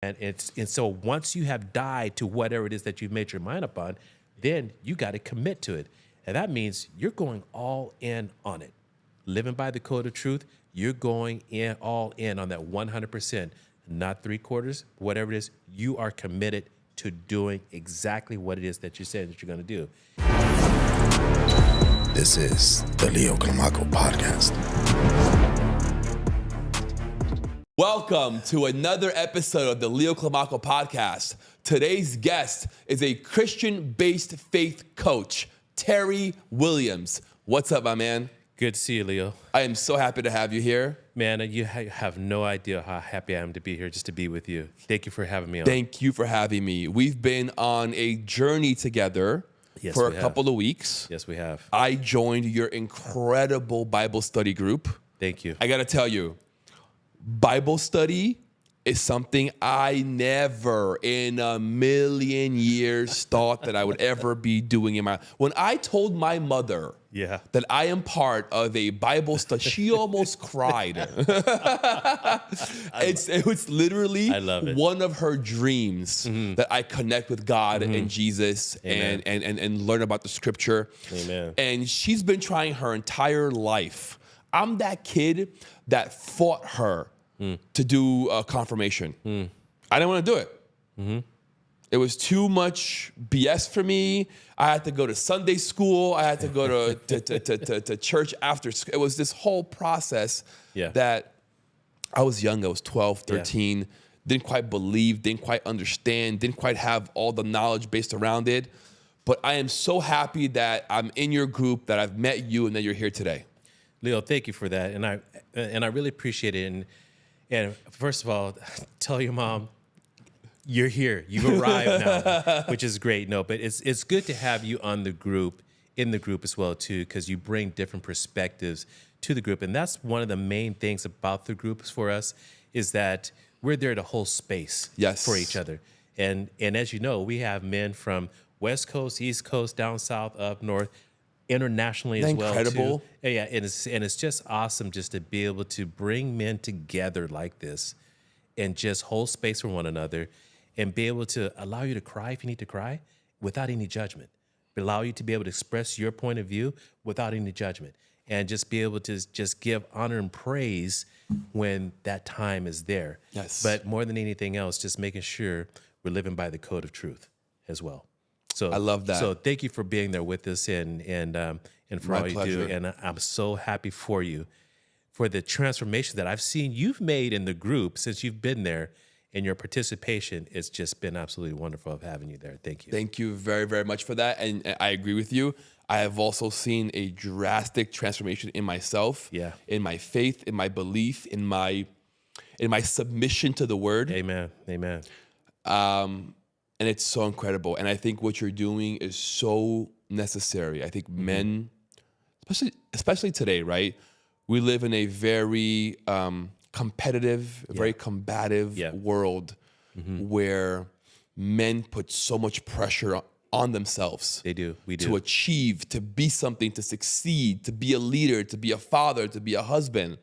And so once you have died to whatever it is that you've made your mind up on, then you got to commit to it. And that means you're going all in on it. Living by the code of truth, you're going in all in on that 100%, not 3/4, whatever it is. You are committed to doing exactly what it is that you said that you're going to do. This is the Leo Climaco Podcast. Welcome to another episode of the Leo Climaco Podcast. Today's guest is a Christian-based faith coach, Terry Williams. What's up, my man? Good to see you, Leo. I am so happy to have you here. Man, you have no idea how happy I am to be here, just to be with you. Thank you for having me on. Thank you for having me. We've been on a journey together for a couple of weeks. Yes, we have. I joined your incredible Bible study group. Thank you. I got to tell you, Bible study is something I never in a million years thought that I would ever be doing in my... When I told my mother that I am part of a Bible study, she almost cried. It was literally one of her dreams that I connect with God and Jesus and learn about the scripture. Amen. And she's been trying her entire life. I'm that kid that fought her to do a confirmation. I didn't want to do it. It was too much BS for me. I had to go to Sunday school. I had to go to church after school. It was this whole process that I was young. I was 12, 13. Didn't quite believe, didn't quite understand, didn't quite have all the knowledge based around it. But I am so happy that I'm in your group, that I've met you, and that you're here today. Leo, thank you for that, and I really appreciate it. And first of all, tell your mom you're here. You've arrived now, which is great. No, but it's good to have you on the group, in the group as well too, because you bring different perspectives to the group, and that's one of the main things about the groups for us is that we're there to hold space for each other. And as you know, we have men from West Coast, East Coast, down south, up north, internationally as well. Incredible. Too. Yeah, and it's just awesome just to be able to bring men together like this and just hold space for one another and be able to allow you to cry if you need to cry without any judgment. Allow you to be able to express your point of view without any judgment, and just be able to just give honor and praise when that time is there. Yes. But more than anything else, just making sure we're living by the code of truth as well. So I love that. So thank you for being there with us and for all you do. And I'm so happy for you, for the transformation that I've seen you've made in the group since you've been there, and your participation. It's just been absolutely wonderful of having you there. Thank you. Thank you very, very much for that. And I agree with you. I have also seen a drastic transformation in myself, in my faith, in my belief, in my submission to the word. Amen. Amen. And it's so incredible. And I think what you're doing is so necessary. I think men, especially today, right? We live in a very competitive, very combative world where men put so much pressure on themselves. They do. We do. To achieve, to be something, to succeed, to be a leader, to be a father, to be a husband.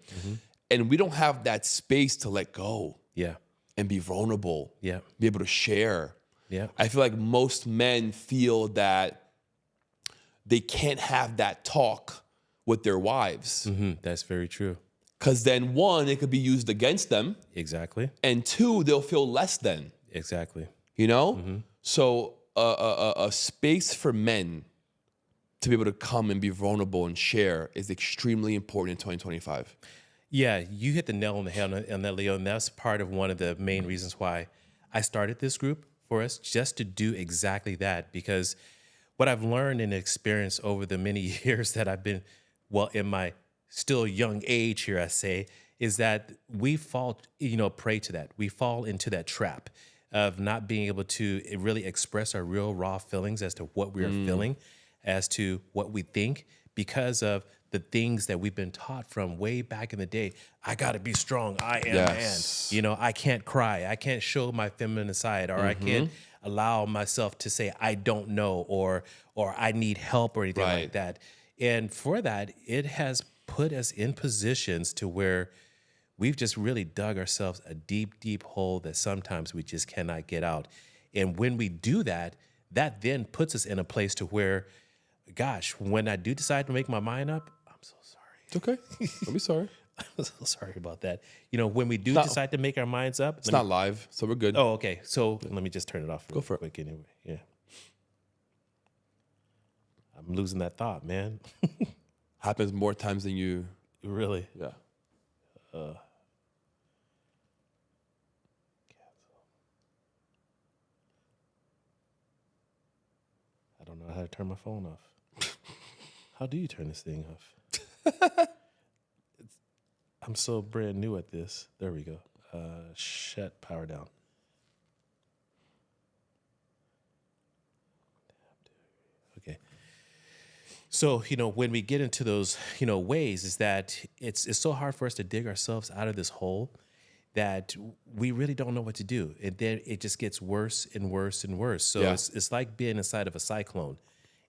And we don't have that space to let go. And be vulnerable. Be able to share. I feel like most men feel that they can't have that talk with their wives. That's very true. Because then, one, it could be used against them. Exactly. And two, they'll feel less than. Exactly. You know? So a space for men to be able to come and be vulnerable and share is extremely important in 2025. Yeah, you hit the nail on the head on that, Leo, and that's part of one of the main reasons why I started this group for us, just to do exactly that. Because what I've learned and experienced over the many years that I've been, in my still young age here, I say, is that we fall, prey to that. We fall into that trap of not being able to really express our real raw feelings as to what we are feeling, as to what we think, because of the things that we've been taught from way back in the day. I got to be strong. I am man. I can't cry. I can't show my feminine side, or I can't allow myself to say I don't know, or I need help, or anything like that. And for that, it has put us in positions to where we've just really dug ourselves a deep, deep hole that sometimes we just cannot get out. And when we do that, that then puts us in a place to where, gosh, when I do decide to make my mind up, I'm so sorry. It's okay. Don't be sorry. I'm so sorry about that. When we do decide to make our minds up. It's not live, so we're good. Oh, okay. So let me just turn it off real for it. quick anyway. Yeah. I'm losing that thought, man. Happens more times than you. Really? Yeah. I don't know how to turn my phone off. How do you turn this thing off? I'm so brand new at this. There we go. Shut power down. Okay. So, when we get into those, ways, is that it's so hard for us to dig ourselves out of this hole that we really don't know what to do. And then it just gets worse and worse and worse. So it's like being inside of a cyclone,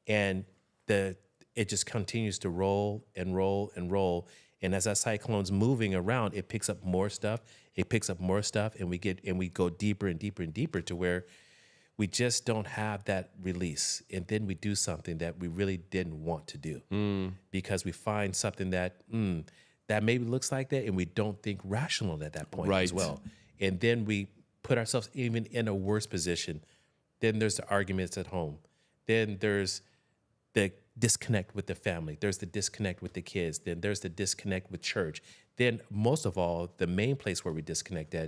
and it just continues to roll and roll and roll. And as that cyclone's moving around, it picks up more stuff. It picks up more stuff, and we go deeper and deeper and deeper to where we just don't have that release. And then we do something that we really didn't want to do because we find something that that maybe looks like that, and we don't think rational at that point as well. And then we put ourselves even in a worse position. Then there's the arguments at home. Then there's the disconnect with the family. There's the disconnect with the kids. Then there's the disconnect with church. Then most of all, the main place where we disconnect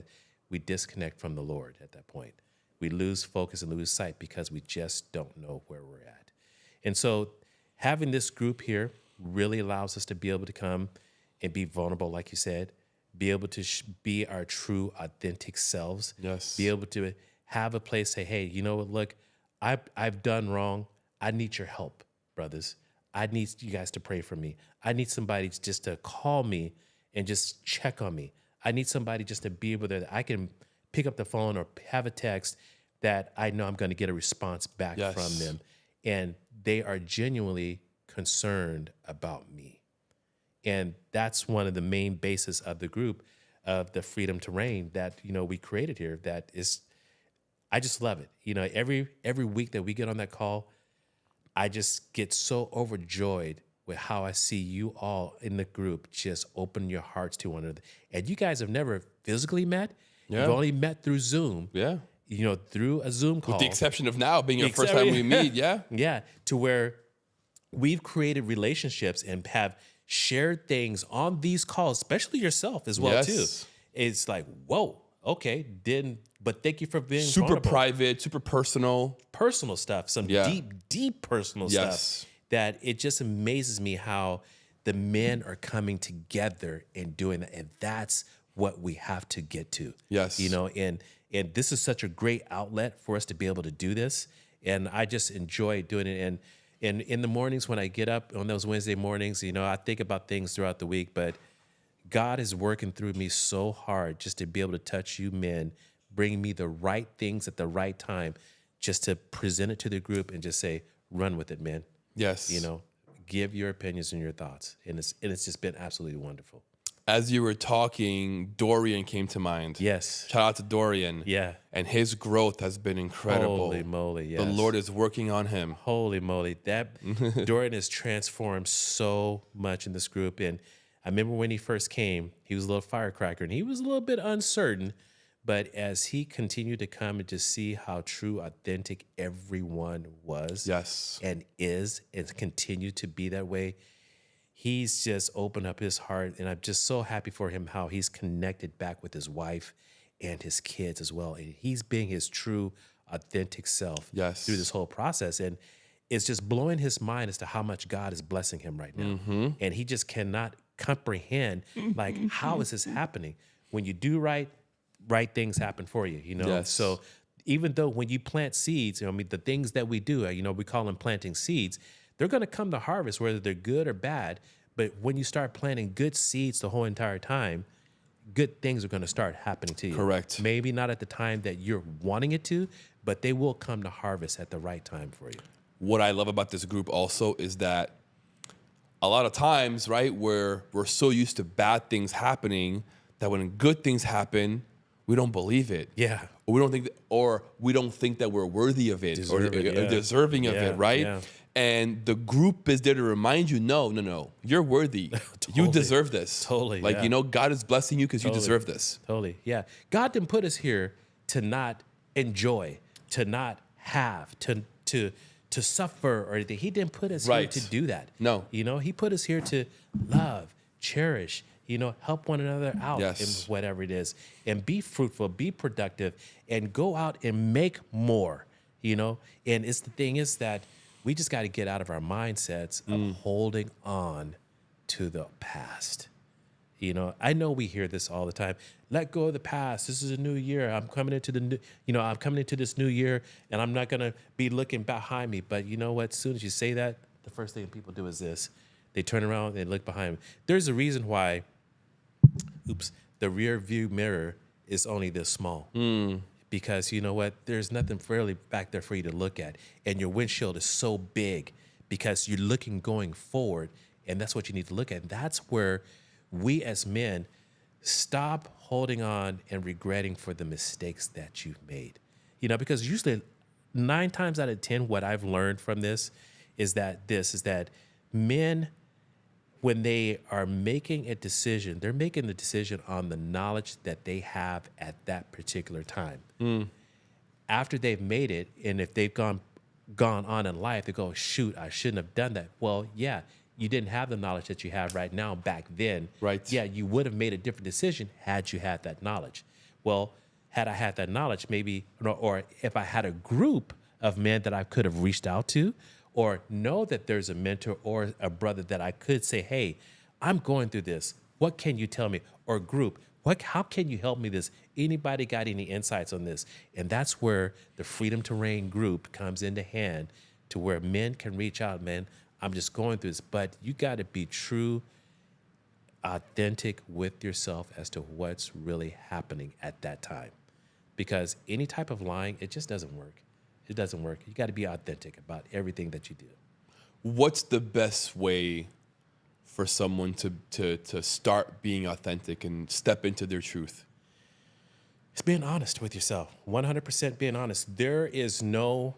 from the Lord at that point. We lose focus and lose sight because we just don't know where we're at. And so having this group here really allows us to be able to come and be vulnerable, like you said, be able to be our true, authentic selves. Yes. Be able to have a place, say, hey, you know what, look, I've done wrong. I need your help, brothers. I need you guys to pray for me. I need somebody just to call me and just check on me. I need somebody just to be able to, I can pick up the phone or have a text that I know I'm going to get a response back from them. And they are genuinely concerned about me. And that's one of the main bases of the group, of the Freedom to Reign that, we created here. That is, I just love it. Every week that we get on that call, I just get so overjoyed with how I see you all in the group just open your hearts to one another. And you guys have never physically met. Yeah. You've only met through Zoom. Yeah. Through a Zoom call. With the exception of now being your first time we meet, yeah. Yeah, to where we've created relationships and have shared things on these calls, especially yourself as well, too. It's like, whoa, okay, but thank you for being super vulnerable. Private, super personal. Personal stuff, some deep personal stuff that it just amazes me how the men are coming together and doing that. And that's what we have to get to. Yes. And this is such a great outlet for us to be able to do this. And I just enjoy doing it. And in the mornings when I get up on those Wednesday mornings, I think about things throughout the week, but God is working through me so hard just to be able to touch you men, bring me the right things at the right time, just to present it to the group and just say, run with it, man. Yes. Give your opinions and your thoughts. And it's just been absolutely wonderful. As you were talking, Dorian came to mind. Yes. Shout out to Dorian. Yeah. And his growth has been incredible. Holy moly, yes. The Lord is working on him. Holy moly. Dorian has transformed so much in this group. And I remember when he first came, he was a little firecracker and he was a little bit uncertain. But as he continued to come and just see how true, authentic everyone was and is and continue to be that way, he's just opened up his heart, and I'm just so happy for him how he's connected back with his wife and his kids as well. And he's being his true, authentic self through this whole process. And it's just blowing his mind as to how much God is blessing him right now. Mm-hmm. And he just cannot comprehend, like, how is this happening? When you do right things happen for you, Yes. So even though when you plant seeds, the things that we do, we call them planting seeds, they're going to come to harvest, whether they're good or bad. But when you start planting good seeds the whole entire time, good things are going to start happening to you. Correct. Maybe not at the time that you're wanting it to, but they will come to harvest at the right time for you. What I love about this group also is that a lot of times, right, where we're so used to bad things happening that when good things happen, we don't believe it. Yeah. Or we don't think that we're worthy of it Deserve or it, yeah. deserving of Yeah, it, right? yeah. And the group is there to remind you, no, you're worthy. You Totally. deserve this. Totally, Like, yeah. God is blessing you because you Totally. deserve this. Totally. Yeah. God didn't put us here to not enjoy, to not have, to suffer or anything. He didn't put us Right. here to do that. No. He put us here to love, cherish, help one another out Yes. in whatever it is, and be fruitful, be productive, and go out and make more, And the thing is that we just got to get out of our mindsets of holding on to the past. I know we hear this all the time. Let go of the past. This is a new year. I'm coming into I'm coming into this new year, and I'm not gonna be looking behind me. But you know what? As soon as you say that, the first thing people do is this: they turn around and they look behind them. There's a reason why. The rear view mirror is only this small. Because you know what? There's nothing really back there for you to look at, and your windshield is so big because you're looking going forward, and that's what you need to look at. That's where we as men stop holding on and regretting for the mistakes that you've made. Because usually 9 times out of 10, what I've learned from this is that men, when they are making a decision, they're making the decision on the knowledge that they have at that particular time. After they've made it, and if they've gone on in life, they go, shoot, I shouldn't have done that. Well, yeah, you didn't have the knowledge that you have right now back then. Right. Yeah, you would have made a different decision had you had that knowledge. Well, had I had that knowledge, maybe, or if I had a group of men that I could have reached out to, or know that there's a mentor or a brother that I could say, hey, I'm going through this. What can you tell me? Or group, how can you help me this? Anybody got any insights on this? And that's where the Freedom to Reign group comes into hand, to where men can reach out, man, I'm just going through this. But you got to be true, authentic with yourself as to what's really happening at that time. Because any type of lying, it just doesn't work. It doesn't work. You got to be authentic about everything that you do. What's the best way for someone to start being authentic and step into their truth? It's being honest with yourself. 100% being honest. There is no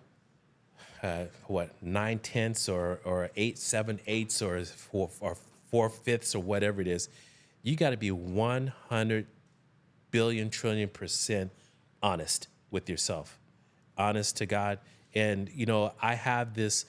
9/10 or 8 7/8 or 4/5 or whatever it is. You got to be 100 billion trillion % honest with yourself, honest to God. And I have this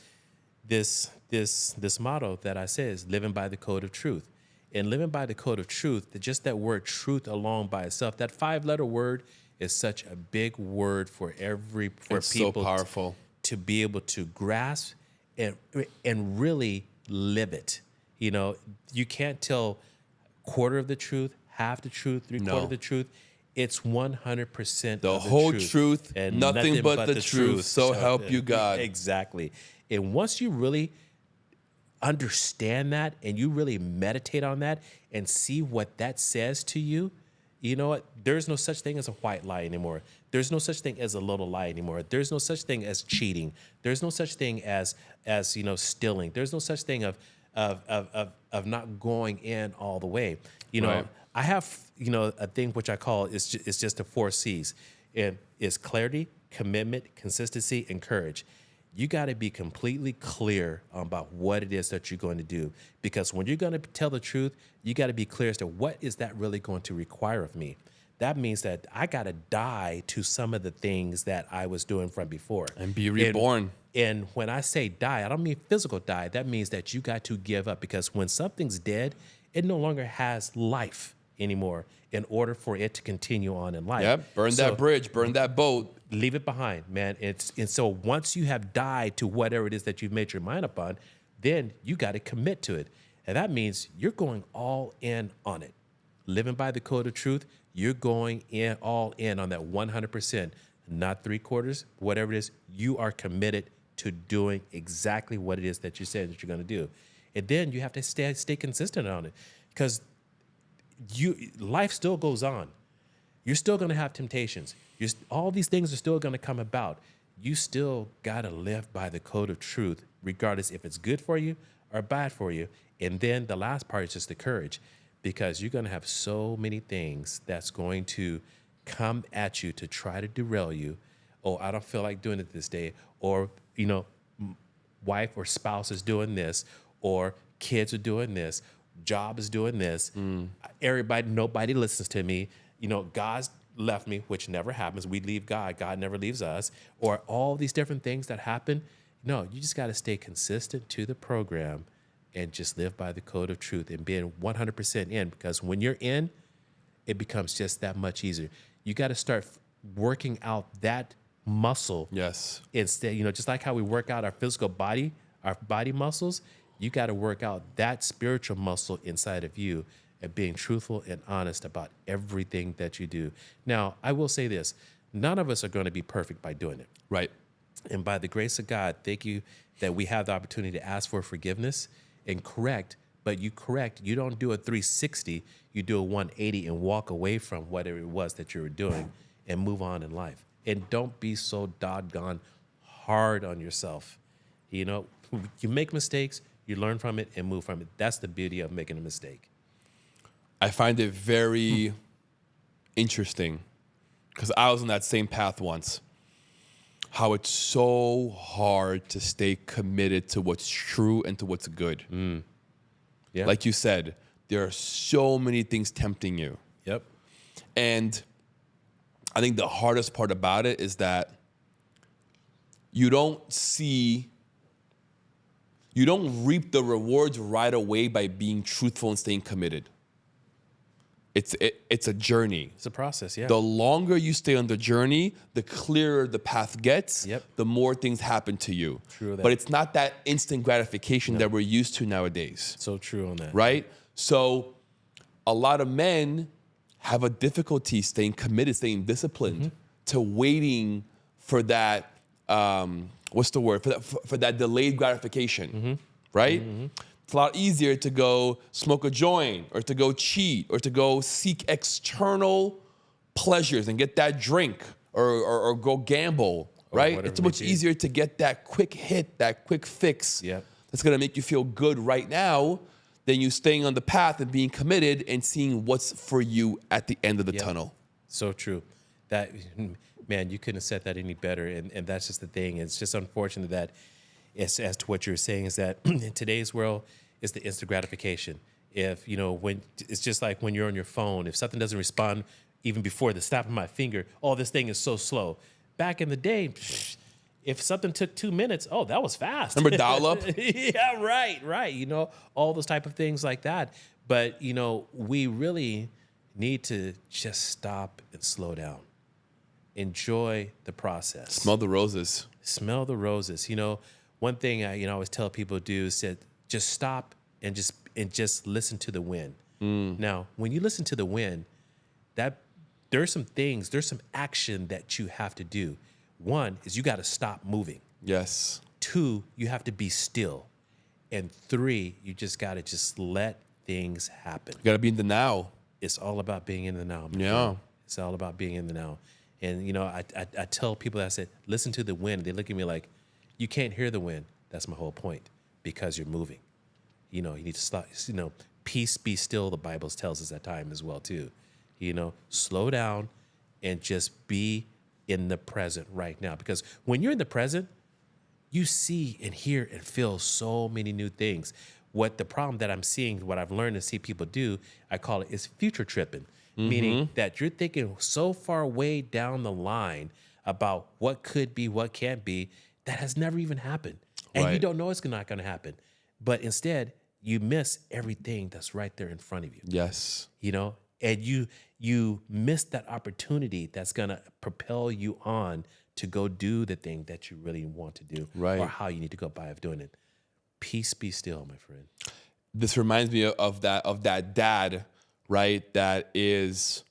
motto that I say is living by the code of truth. And living by the code of truth, just that word truth alone by itself, that 5-letter word is such a big word for It's people so powerful. to be able to grasp and really live it. You can't tell quarter of the truth, half the truth, 3/4 of the truth. It's 100% The of the whole truth, truth, and nothing but the truth. So help you God. Exactly. And once you really understand that and you really meditate on that and see what that says to you, you know what? There's no such thing as a white lie anymore. There's no such thing as a little lie anymore. There's no such thing as cheating. There's no such thing as stealing. There's no such thing of not going in all the way. Right. I have a thing which I call it's just the 4 C's. It is clarity, commitment, consistency, and courage. You got to be completely clear about what it is that you're going to do, because when you're going to tell the truth, you got to be clear as to what is that really going to require of me. That means that I got to die to some of the things that I was doing from before. And be reborn. And when I say die, I don't mean physical die. That means that you got to give up, because when something's dead, it no longer has life anymore in order for it to continue on in life. Yep. Burn that bridge, burn that boat. Leave it behind, man. And so once you have died to whatever it is that you've made your mind up on, then you got to commit to it. And that means you're going all in on it. Living by the code of truth, you're going in all in on that 100%, not 3/4, whatever it is. You are committed to doing exactly what it is that you said that you're going to do. And then you have to stay consistent on it, because life still goes on. You're still going to have temptations. All these things are still going to come about. You still got to live by the code of truth, regardless if it's good for you or bad for you. And then the last part is just the courage. because you're going to have so many things that's going to come at you to try to derail you. Oh, I don't feel like doing it this day. Or, wife or spouse is doing this, or kids are doing this, job is doing this. Nobody listens to me. God's left me, which never happens. We leave God. God never leaves us. Or all these different things that happen. No, you just got to stay consistent to the program and just live by the code of truth and being 100% in, because when you're in, it becomes just that much easier. You got to start working out that muscle. Yes. Instead, just like how we work out our physical body, our body muscles, you got to work out that spiritual muscle inside of you and being truthful and honest about everything that you do. Now, I will say this, none of us are going to be perfect by doing it. Right. And by the grace of God, thank you that we have the opportunity to ask for forgiveness and correct, but you don't do a 360, you do a 180 and walk away from whatever it was that you were doing and move on in life. And don't be so doggone hard on yourself. You make mistakes, you learn from it and move from it. That's the beauty of making a mistake. I find it very interesting, because I was on that same path once, how it's so hard to stay committed to what's true and to what's good. Yeah. Like you said, there are so many things tempting you. Yep. And I think the hardest part about it is that you don't reap the rewards right away by being truthful and staying committed. It's a journey. It's a process, yeah. The longer you stay on the journey, the clearer the path gets, Yep. the more things happen to you. True that. But it's not that instant gratification that we're used to nowadays, So true on that. right? So a lot of men have a difficulty staying committed, staying disciplined, to waiting for that, for that delayed gratification, right? It's a lot easier to go smoke a joint or to go cheat or to go seek external pleasures and get that drink or go gamble, right? whatever It's it much may be. easier to get that quick hit, that quick fix Yep. that's going to make you feel good right now than you staying on the path and being committed and seeing what's for you at the end of the tunnel. So true. That, man, you couldn't have said that any better. And that's just the thing. It's just unfortunate that, as to what you're saying, is that in today's world, it's the instant gratification. If, when it's just like when you're on your phone, if something doesn't respond even before the snap of my finger, oh, this thing is so slow. Back in the day, if something took 2 minutes, oh, that was fast. Remember dial-up? Yeah, right. All those type of things like that. But, we really need to just stop and slow down. Enjoy the process. Smell the roses. Smell the roses. One thing I always tell people to do is that just stop and just listen to the wind. Now, when you listen to the wind, there's some action that you have to do. One is you got to stop moving. Yes. 2, you have to be still. And 3, you just got to just let things happen. You got to be in the now. It's all about being in the now. my Yeah. friend. It's all about being in the now. And, I tell people that, I said, listen to the wind. They look at me like, you can't hear the wind. That's my whole point, because you're moving. You need to stop. Peace, be still, the Bible tells us at times as well, too. Slow down and just be in the present right now. Because when you're in the present, you see and hear and feel so many new things. What the problem that I'm seeing, what I've learned to see people do, I call it is future tripping. Meaning that you're thinking so far way down the line about what could be, what can't be, that has never even happened. And you Right. don't know it's not going to happen. But instead, you miss everything that's right there in front of you. Yes. And you miss that opportunity that's going to propel you on to go do the thing that you really want to do, Right. or how you need to go by of doing it. Peace, be still, my friend. This reminds me of that dad, right? That is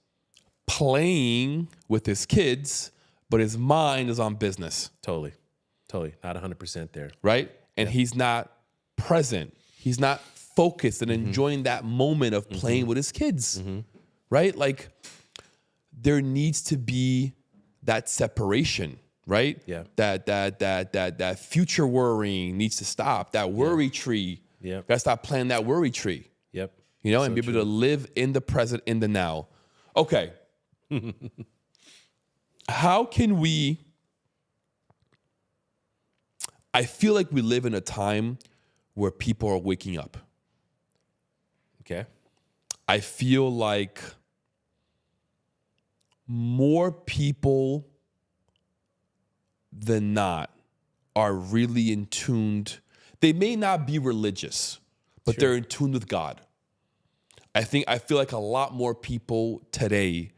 playing with his kids, but his mind is on business, Totally. Not 100% there. right? And he's not present. He's not focused and enjoying that moment of playing with his kids, right? Like, there needs to be that separation, right? Yeah. That future worrying needs to stop. That worry tree. Yep. Gotta stop planting that worry tree. Yep. and be able to live in the present, in the now. Okay. How can we, I feel like we live in a time where people are waking up. Okay. I feel like more people than not are really in tuned. They may not be religious, but they're in tune with God. I feel like a lot more people today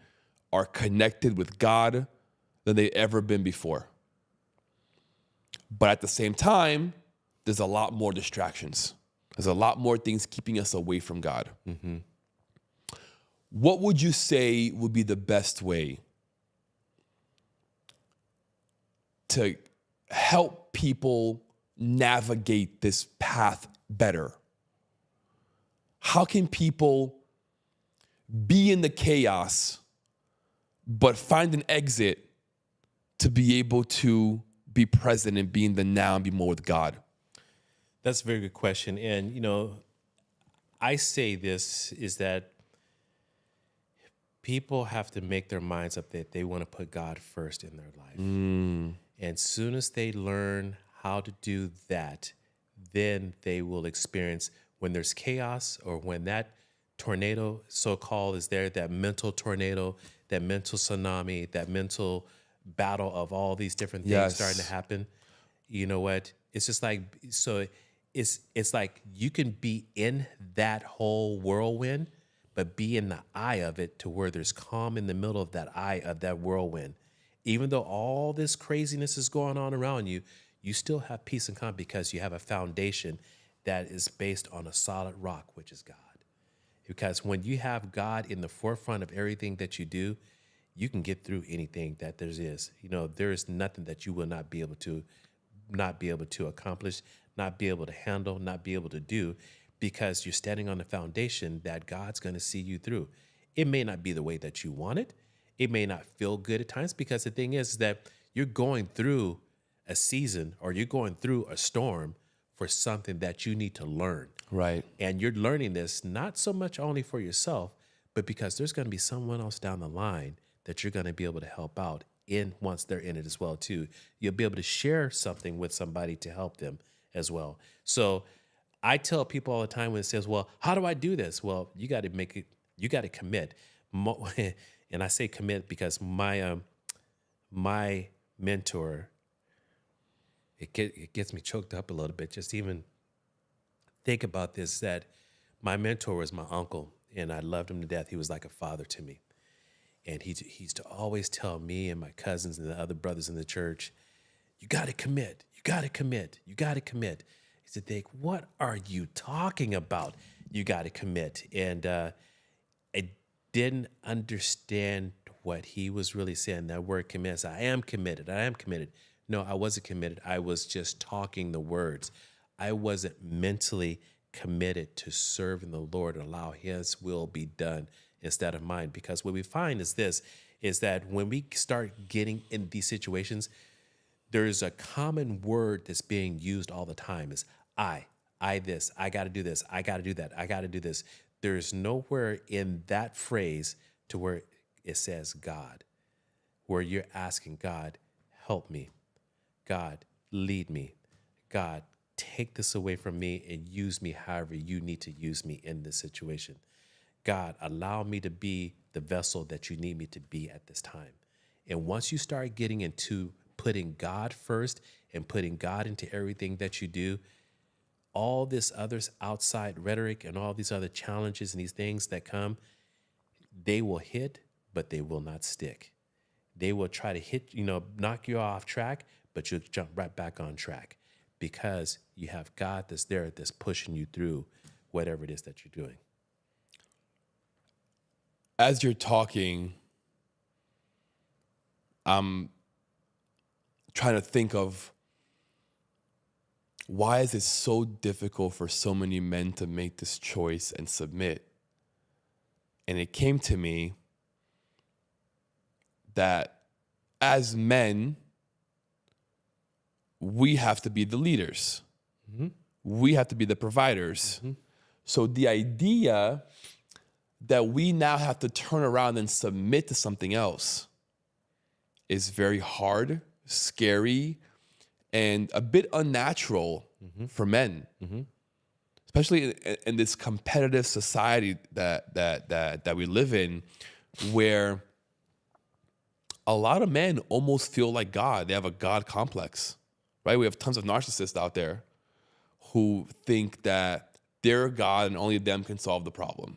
are connected with God than they've ever been before. But at the same time, there's a lot more distractions. There's a lot more things keeping us away from God. Mm-hmm. What would you say would be the best way to help people navigate this path better? How can people be in the chaos but find an exit to be able to be present and be in the now and be more with God? That's a very good question. And, I say this is that people have to make their minds up that they want to put God first in their life. And as soon as they learn how to do that, then they will experience when there's chaos or when that tornado, so-called, is there, that mental tornado, that mental tsunami, that mental battle of all these different things starting to happen. You know what? It's just like, so it's like you can be in that whole whirlwind, but be in the eye of it to where there's calm in the middle of that eye of that whirlwind. Even though all this craziness is going on around you, you still have peace and calm because you have a foundation that is based on a solid rock, which is God. Because when you have God in the forefront of everything that you do, you can get through anything that there is. There is nothing that you will not be able to accomplish, not be able to handle, not be able to do, because you're standing on the foundation that God's going to see you through. It may not be the way that you want it. It may not feel good at times, because the thing is that you're going through a season or you're going through a storm for something that you need to learn. Right. And you're learning this not so much only for yourself, but because there's going to be someone else down the line that you're going to be able to help out in once they're in it as well too. You'll be able to share something with somebody to help them as well. So I tell people all the time when it says, well, how do I do this? Well, you got to make it, you got to commit. And I say commit because my mentor, it gets me choked up a little bit. Just even think about this, that my mentor was my uncle, and I loved him to death. He was like a father to me. And he used to always tell me and my cousins and the other brothers in the church, you got to commit, you got to commit, you got to commit. He said, Dick, what are you talking about? You got to commit. And I didn't understand what he was really saying. That word commit, I am committed, I am committed. No, I wasn't committed. I was just talking the words. I wasn't mentally committed to serving the Lord and allow his will be done instead of mine. Because what we find is that when we start getting in these situations, there's a common word that's being used all the time is I this, I got to do this, I got to do that, I got to do this. There's nowhere in that phrase to where it says God, where you're asking God, help me. God, lead me. God, take this away from me and use me however you need to use me in this situation. God, allow me to be the vessel that you need me to be at this time. And once you start getting into putting God first and putting God into everything that you do, all this other outside rhetoric and all these other challenges and these things that come, they will hit, but they will not stick. They will try to hit, knock you off track, but you'll jump right back on track because you have God that's there, that's pushing you through whatever it is that you're doing. As you're talking, I'm trying to think of why is it so difficult for so many men to make this choice and submit? And it came to me that as men, we have to be the leaders. Mm-hmm. We have to be the providers. Mm-hmm. So the idea that we now have to turn around and submit to something else is very hard, scary, and a bit unnatural for men, especially in this competitive society that we live in, where a lot of men almost feel like God. They have a God complex, right? We have tons of narcissists out there who think that they're God and only them can solve the problem.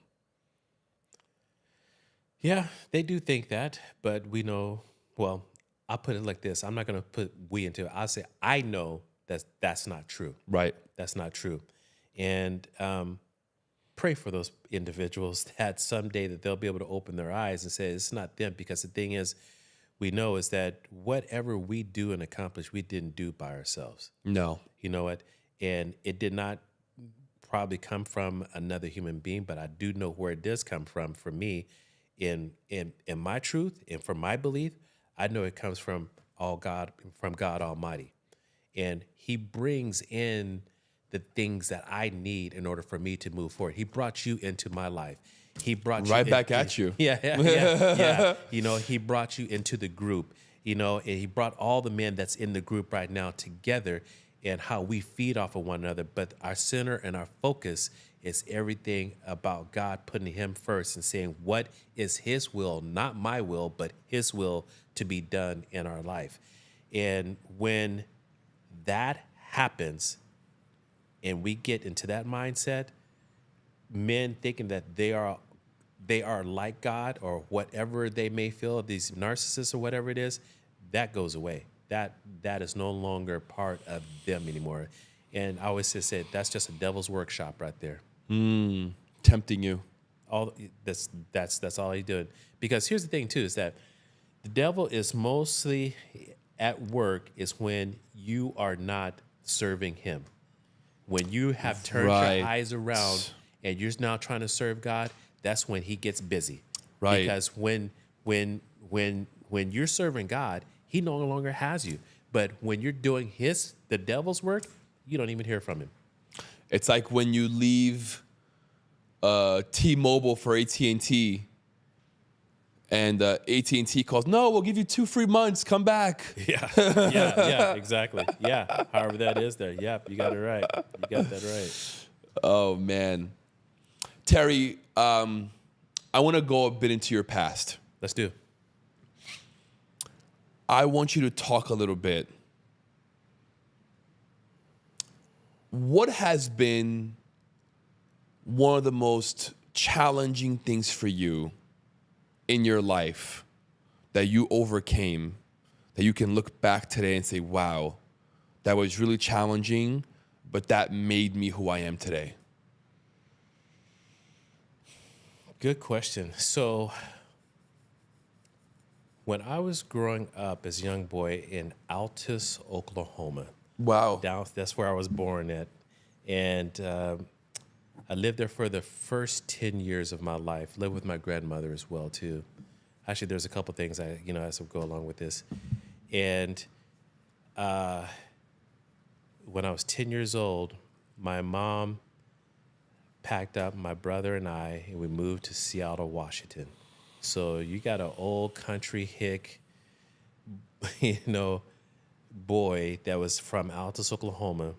Yeah, they do think that, but we know, well, I'll put it like this. I'm not going to put we into it. I'll say, I know that's not true. Right. That's not true. And pray for those individuals that someday that they'll be able to open their eyes and say, it's not them. Because the thing is, we know is that whatever we do and accomplish, we didn't do by ourselves. No. You know what? And it did not probably come from another human being, but I do know where it does come from for me in my truth and from my belief. I know it comes from God Almighty. And he brings in the things that I need in order for me to move forward. He brought you into my life. He brought you right back at you. Yeah. You know, he brought you into the group, you know, and he brought all the men that's in the group right now together and how we feed off of one another. But our center and our focus is everything about God putting him first and saying, what is his will, not my will, but his will to be done in our life. And when that happens and we get into that mindset, men thinking that they are like God or whatever they may feel, these narcissists or whatever it is, that goes away. That is no longer part of them anymore. And I always just say that's just a devil's workshop right there. Tempting you. That's all he's doing. Because here's the thing too, is that the devil is mostly at work is when you are not serving him. When you have turned your eyes around and you're now trying to serve God, that's when he gets busy. Right. Because when you're serving God, he no longer has you. But when you're doing the devil's work, you don't even hear from him. It's like when you leave T-Mobile for AT&T and AT&T calls, no, we'll give you 2 free months. Come back. Yeah, exactly. Yeah, however that is there. Yep, you got it right. You got that right. Oh, man. Terry, I want to go a bit into your past. Let's do. I want you to talk a little bit. What has been one of the most challenging things for you in your life that you overcame, that you can look back today and say, wow, that was really challenging, but that made me who I am today? Good question. So when I was growing up as a young boy in Altus, Oklahoma, Wow. that's where I was born at. And I lived there for the first 10 years of my life, lived with my grandmother as well, too. Actually, there's a couple things as I go along with this. And when I was 10 years old, my mom packed up my brother and we moved to Seattle, Washington. So you got an old country hick, boy that was from Altus, Oklahoma,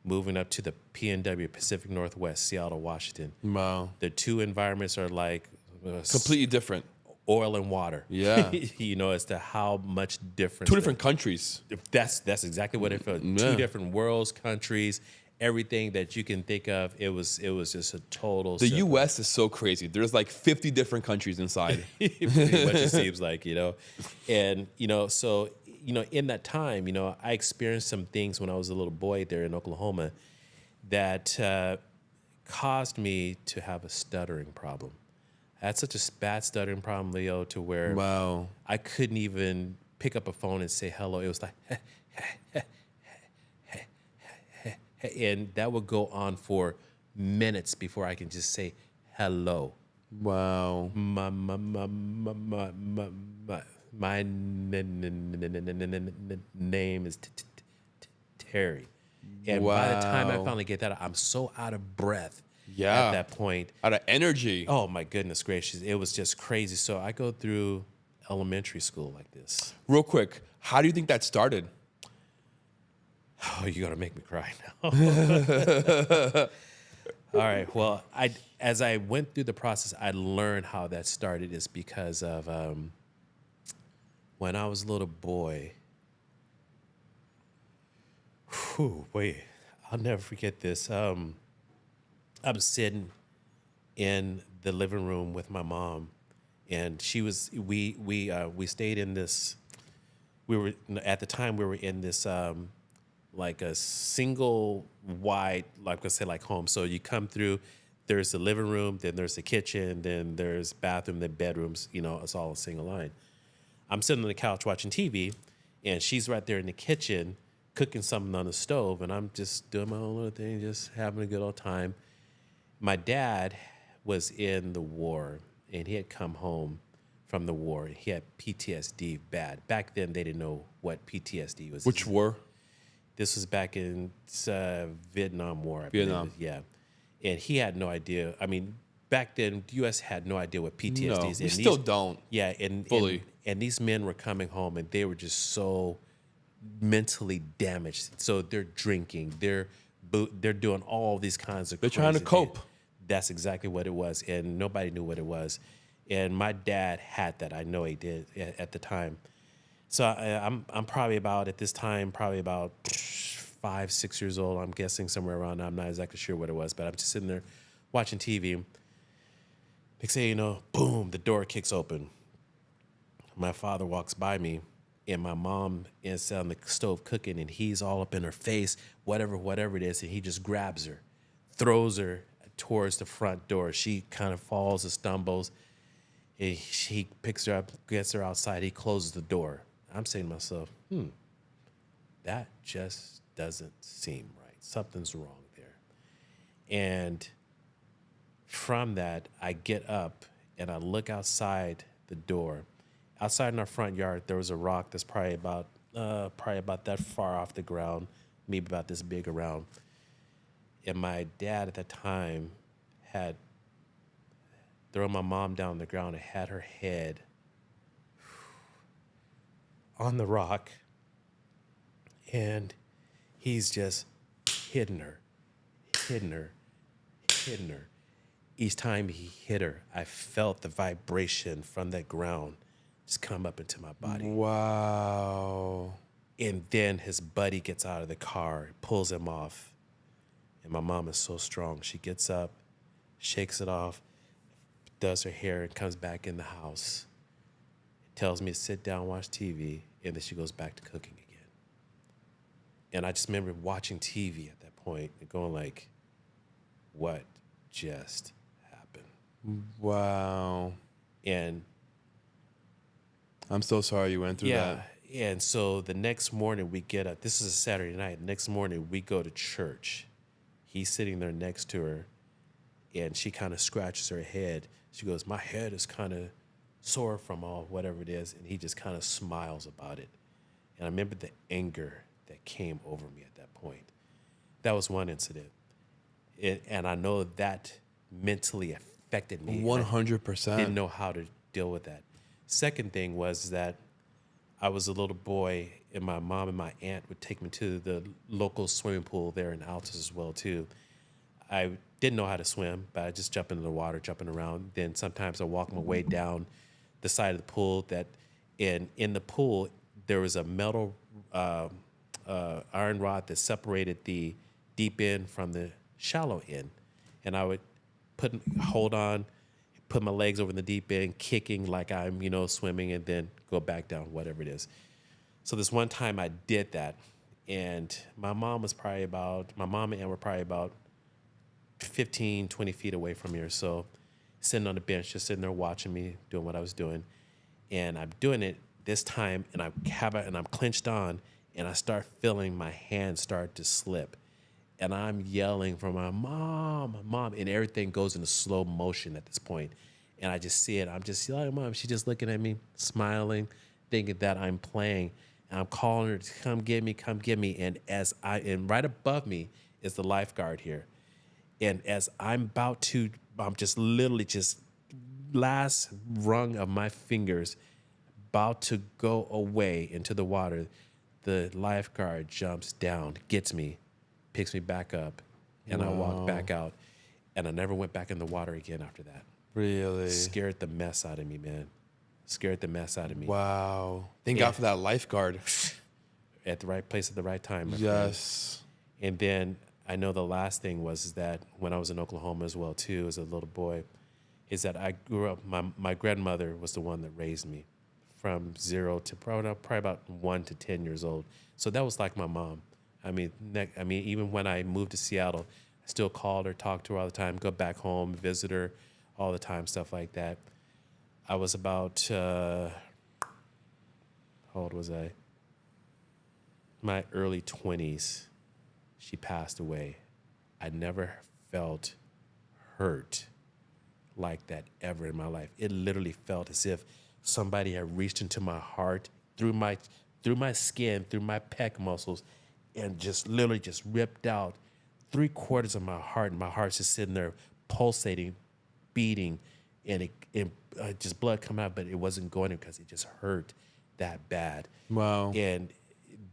moving up to the PNW, Pacific Northwest, Seattle, Washington. Wow. The two environments are like Completely different. oil and water. Yeah. As to how much difference. 2 different countries. That's exactly what it felt. Yeah. 2 different worlds, countries, everything that you can think of. It was just a total. The U.S. is so crazy. There's like 50 different countries inside. Pretty much it seems like, And, so, in that time, I experienced some things when I was a little boy there in Oklahoma that caused me to have a stuttering problem. I had such a bad stuttering problem, Leo, to where Wow. I couldn't even pick up a phone and say hello. It was like, and that would go on for minutes before I can just say hello. Wow. My name is Terry. And by the time I finally get that, I'm so out of breath Yeah. at that point. Out of energy. Oh my goodness gracious. It was just crazy. So I go through elementary school like this. Real quick, how do you think that started? Oh, you're gonna make me cry now. All right. Well, as I went through the process, I learned how that started is because of when I was a little boy. Wait, I'll never forget this. I was sitting in the living room with my mom, and she was. We stayed in this. We were at the time we were in this. Like a single wide, like I said, like home. So you come through, there's the living room, then there's the kitchen, then there's bathroom, then bedrooms, it's all a single line. I'm sitting on the couch watching TV, and she's right there in the kitchen cooking something on the stove, and I'm just doing my own little thing, just having a good old time. My dad was in the war, and he had come home from the war. He had PTSD bad. Back then, they didn't know what PTSD was. Which war? This was back in Vietnam War. I Vietnam. believe. Yeah. And he had no idea. I mean, back then, the U.S. had no idea what PTSD No, is. we And still don't. Yeah. And, Fully. And these men were coming home, and they were just so mentally damaged. So they're drinking. They're doing all these kinds of They're trying to crazy cope. things. That's exactly what it was. And nobody knew what it was. And my dad had that. I know he did at the time. So I'm probably about, at this time, probably about 5, 6 years old. I'm guessing somewhere around there. I'm not exactly sure what it was, but I'm just sitting there watching TV. Next thing you know, boom, the door kicks open. My father walks by me, and my mom is on the stove cooking, and he's all up in her face, whatever it is, and he just grabs her, throws her towards the front door. She kind of falls and stumbles. He picks her up, gets her outside. He closes the door. I'm saying to myself, that just doesn't seem right. Something's wrong there. And from that, I get up and I look outside the door. Outside in our front yard, there was a rock that's probably about that far off the ground, maybe about this big around. And my dad at the time had thrown my mom down on the ground and had her head on the rock, and he's just hitting her. Each time he hit her, I felt the vibration from that ground just come up into my body. Wow. And then his buddy gets out of the car, pulls him off, and my mom is so strong. She gets up, shakes it off, does her hair, and comes back in the house. Tells me to sit down, watch TV, and then she goes back to cooking again. And I just remember watching TV at that point and going like, what just happened? Wow. And I'm so sorry you went through that. And so the next morning we get up. This is a Saturday night. Next morning we go to church. He's sitting there next to her, and she kind of scratches her head. She goes, my head is kind of sore from all whatever it is, and he just kind of smiles about it. And I remember the anger that came over me at that point. That was one incident. And I know that mentally affected me. 100%. Didn't know how to deal with that. Second thing was that I was a little boy, and my mom and my aunt would take me to the local swimming pool there in Altus as well, too. I didn't know how to swim, but I just jump into the water, jumping around. Then sometimes I walk my way down the side of the pool. That in the pool, there was a metal iron rod that separated the deep end from the shallow end. And I would hold on, put my legs over the deep end, kicking like I'm, swimming, and then go back down, whatever it is. So this one time I did that, and my mom and aunt were probably about 15, 20 feet away from here. So sitting on the bench, just sitting there watching me doing what I was doing. And I'm doing it this time, and I'm clenched on, and I start feeling my hand start to slip. And I'm yelling for my mom, and everything goes into slow motion at this point. And I just see it. I'm just yelling, Mom. She's just looking at me, smiling, thinking that I'm playing. And I'm calling her to come get me. And right above me is the lifeguard here. And as I'm just literally just last rung of my fingers about to go away into the water, the lifeguard jumps down, gets me, picks me back up, and I walk back out. And I never went back in the water again after that. Really? Scared the mess out of me, man. Scared the mess out of me. Wow. Thank God for that lifeguard. At the right place at the right time. My Yes. friend. And then I know the last thing was that when I was in Oklahoma as well, too, as a little boy, is that I grew up, my grandmother was the one that raised me from 0 to probably about 1 to 10 years old. So that was like my mom. I mean, even when I moved to Seattle, I still called her, talked to her all the time, go back home, visit her all the time, stuff like that. I was about, how old was I? My early 20s. She passed away. I never felt hurt like that ever in my life. It literally felt as if somebody had reached into my heart, through my skin, through my pec muscles, and just literally just ripped out 3/4 of my heart, and my heart's just sitting there pulsating, beating, and just blood coming out, but it wasn't going in because it just hurt that bad. Wow. And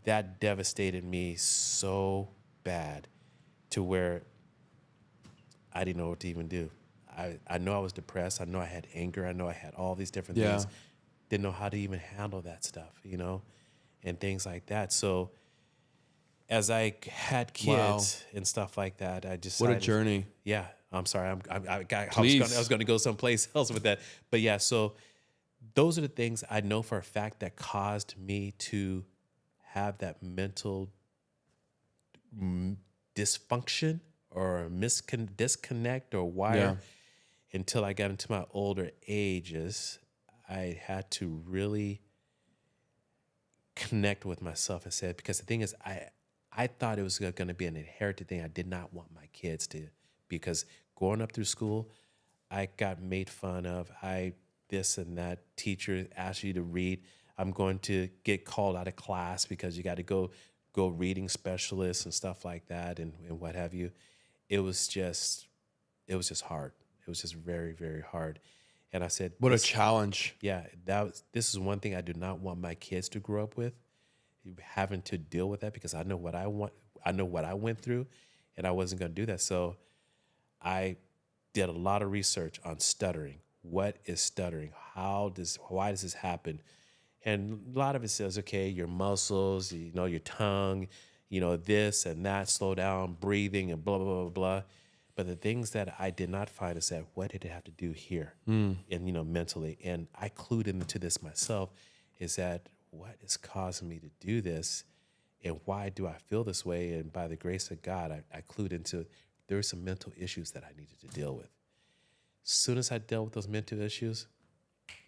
that devastated me so bad to where I didn't know what to even do. I know I was depressed. I know I had anger. I know I had all these different things. Didn't know how to even handle that stuff, and things like that. So as I had kids and stuff like that, I decided. What a journey. Yeah. I'm sorry. I Please. was going to go someplace else with that. But yeah, so those are the things I know for a fact that caused me to have that mental dysfunction or disconnect or wire until I got into my older ages. I had to really connect with myself and said, because the thing is, I thought it was going to be an inherited thing. I did not want my kids to, because growing up through school, I got made fun of. This and that teacher asked you to read. I'm going to get called out of class because you got to go reading specialists and stuff like that and what have you. It was just hard. It was just very, very hard. And I said, What a challenge. Yeah, this is one thing I do not want my kids to grow up with, having to deal with that, because I know what I want. I know what I went through, and I wasn't going to do that. So I did a lot of research on stuttering. What is stuttering? Why does this happen? And a lot of it says, okay, your muscles, your tongue, this and that, slow down, breathing, and blah, blah, blah, blah. But the things that I did not find is that, what did it have to do here? And, mentally. And I clued into this myself, is that what is causing me to do this? And why do I feel this way? And by the grace of God, I clued into there were some mental issues that I needed to deal with. As soon as I dealt with those mental issues,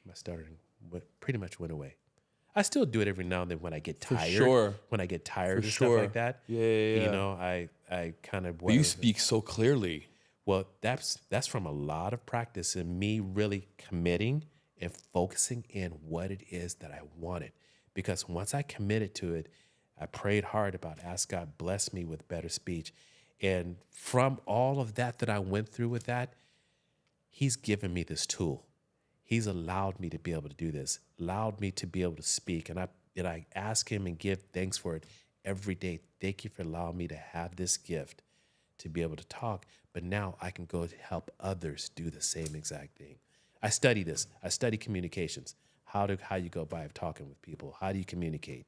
my stuttering pretty much went away. I still do it every now and then when I get tired. For sure. When I get tired For and sure. stuff like that. Yeah. I kind of. But you speak so clearly. Well, that's from a lot of practice and me really committing and focusing in what it is that I wanted. Because once I committed to it, I prayed hard about, ask God, bless me with better speech. And from all of that I went through with that, He's given me this tool. He's allowed me to be able to do this, allowed me to be able to speak. And I ask Him and give thanks for it every day. Thank you for allowing me to have this gift to be able to talk. But now I can go to help others do the same exact thing. I study this. I study communications, how you go by talking with people. How do you communicate?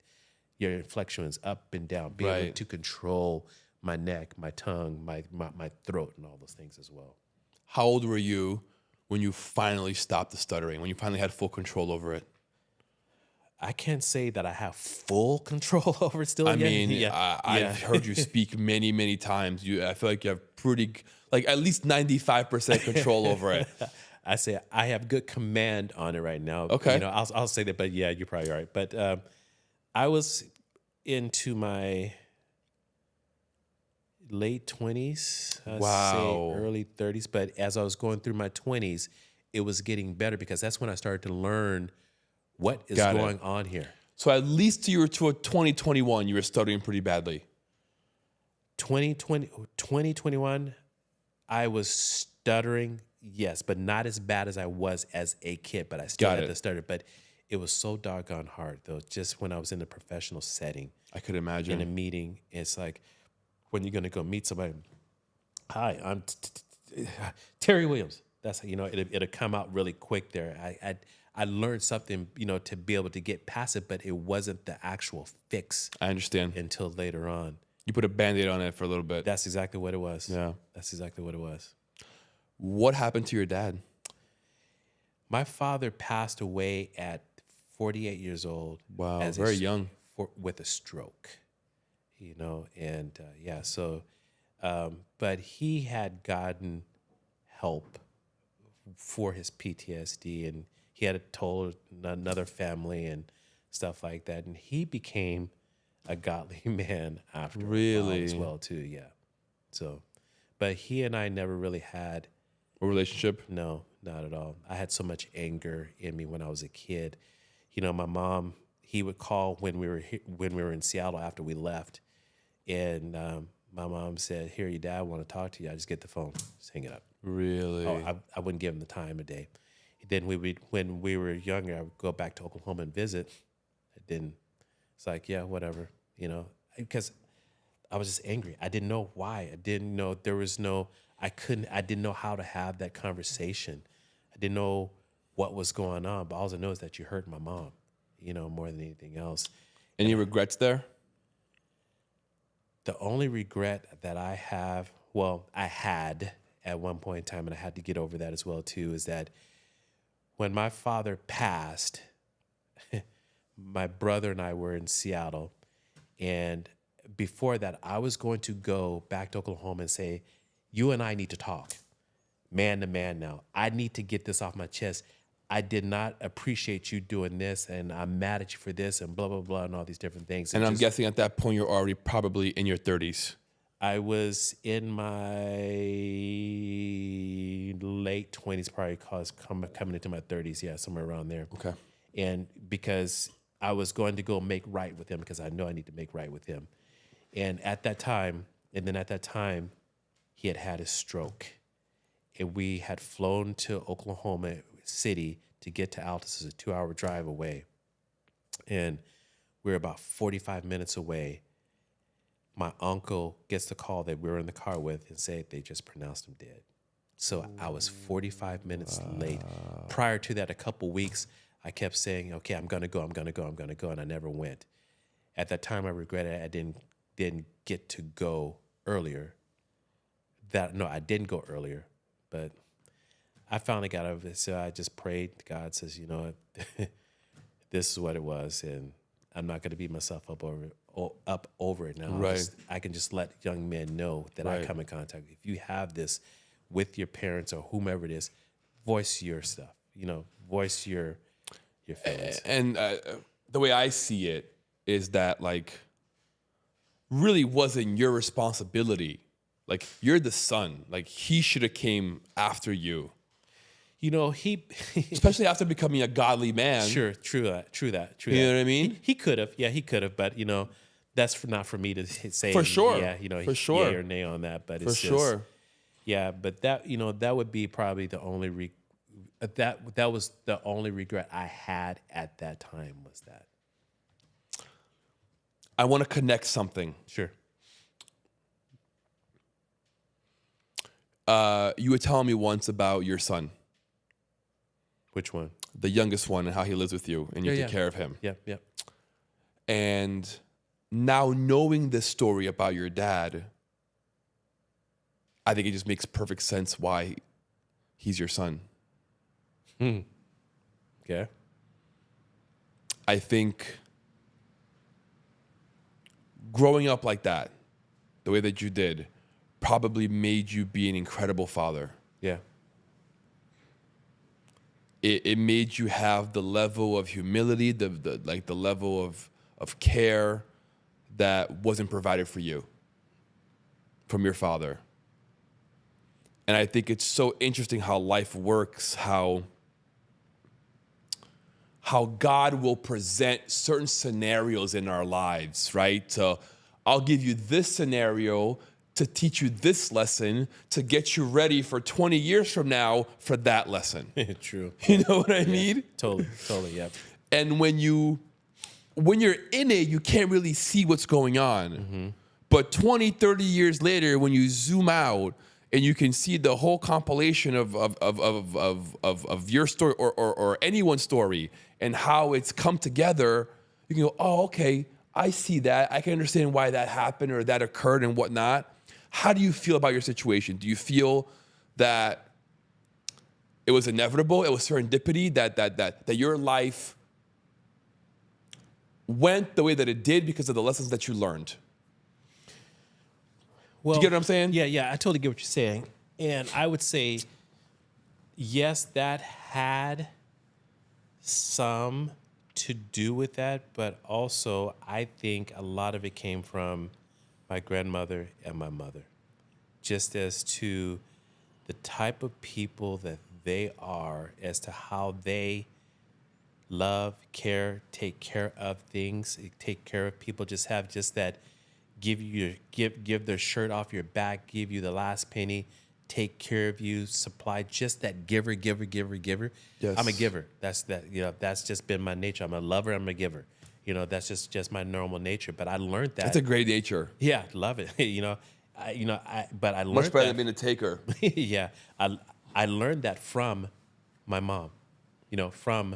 Your inflections up and down, be able to control my neck, my tongue, my throat, and all those things as well. How old were you when you finally stopped the stuttering, when you finally had full control over it? I can't say that I have full control over it still. I've heard you speak many, many times. I feel like you have at least 95% control over it. I say I have good command on it right now. Okay. I'll say that, but yeah, you're probably right. But I was into my late 20s, say early 30s. But as I was going through my 20s, it was getting better because that's when I started to learn what is going on here. So at least to 2021, you were stuttering pretty badly. 2021, I was stuttering, yes, but not as bad as I was as a kid, but I still Got had it. to stutter. But it was so doggone hard, though, just when I was in a professional setting, I could in a imagine. meeting. It's like when you're going to go meet somebody, hi, I'm Terry Williams. That's how, it'll come out really quick there. I learned something, to be able to get past it, but it wasn't the actual fix I understand. until later on. You put a Band-Aid on it for a little bit. That's exactly what it was. Yeah. That's exactly what it was. What happened to your dad? My father passed away at 48 years old. Wow, very young. With a stroke, and yeah, so, but he had gotten help for his PTSD, and he had told another family and stuff like that, and he became a godly man after a while Really? as well too. Yeah, so, but he and I never really had. A relationship? No, not at all. I had so much anger in me when I was a kid. My mom, he would call when we were in Seattle after we left, and my mom said, "Here, your dad want to talk to you." I just get the phone, just hang it up. Really? Oh, I wouldn't give him the time of day. Then when we were younger, I would go back to Oklahoma and visit. Then it's like, yeah, whatever, because I was just angry. I didn't know why. I didn't know there was no. I didn't know how to have that conversation. I didn't know what was going on. But all I know is that you hurt my mom, more than anything else. Any regrets there? The only regret that I have, I had at one point in time, and I had to get over that as well too, is that when my father passed, my brother and I were in Seattle, and before that, I was going to go back to Oklahoma and say, "You and I need to talk, man to man now. I need to get this off my chest. I did not appreciate you doing this, and I'm mad at you for this, and blah, blah, blah, and all these different things." And I'm guessing at that point you're already probably in your 30s. I was in my late 20s, probably coming into my 30s, yeah, somewhere around there. Okay. And because I was going to go make right with him, because I know I need to make right with him. And at that time, he had had a stroke. And we had flown to Oklahoma City to get to Altus. It's a 2-hour drive away. And we were about 45 minutes away. My uncle gets the call that we were in the car with and said they just pronounced him dead. So I was 45 minutes late. Prior to that, a couple weeks, I kept saying, "Okay, I'm gonna go, and I never went. At that time, I regretted I didn't get to go earlier. I didn't go earlier, but I finally got over it. So I just prayed. God says, "You know what? This is what it was, and I'm not going to beat myself up over it now. Right. I can just let young men know that I come in contact. If you have this with your parents or whomever it is, voice your stuff. Voice your feelings." And the way I see it is that, really wasn't your responsibility. You're the son. He should have came after you. He Especially after becoming a godly man. Sure, true that. You know what I mean? He could have, he could have, but that's not for me to say. For sure. Yeah, For sure. yay or nay on that, but For it's just, sure. yeah, but that that would be probably the only that was the only regret I had at that time, was that. I want to connect something. Sure. You were telling me once about your son, Which one? the youngest one, and how he lives with you, and you take care of him. Yep. And now knowing this story about your dad, I think it just makes perfect sense why he's your son. Okay. I think growing up like that, the way that you did, probably made you be an incredible father. Yeah. It made you have the level of humility, the level of care that wasn't provided for you from your father. And I think it's so interesting how life works, how God will present certain scenarios in our lives, right? So I'll give you this scenario to teach you this lesson to get you ready for 20 years from now for that lesson. True. You know what I mean? Totally, yeah. And when you're in it, you can't really see what's going on. But 20, 30 years later, when you zoom out and you can see the whole compilation of your story or anyone's story and how it's come together, you can go, oh, okay, I see that. I can understand why that happened or that occurred and whatnot. How do you feel about your situation? Do you feel that it was inevitable, it was serendipity, that your life went the way that it did because of the lessons that you learned? Well, do you get what I'm saying? Yeah, I totally get what you're saying. And I would say, yes, that had some to do with that, but also I think a lot of it came from my grandmother and my mother, just as to the type of people that they are, as to how they love, care, take care of things, take care of people, just have just that give their shirt off your back, give you the last penny, take care of you, supply, just that giver. Yes. I'm a giver. That's just been my nature. I'm a lover, I'm a giver. That's just my normal nature. But I learned that. That's a great nature. Yeah, love it. But I learned Much better that, than being a taker. yeah, I learned that from my mom, from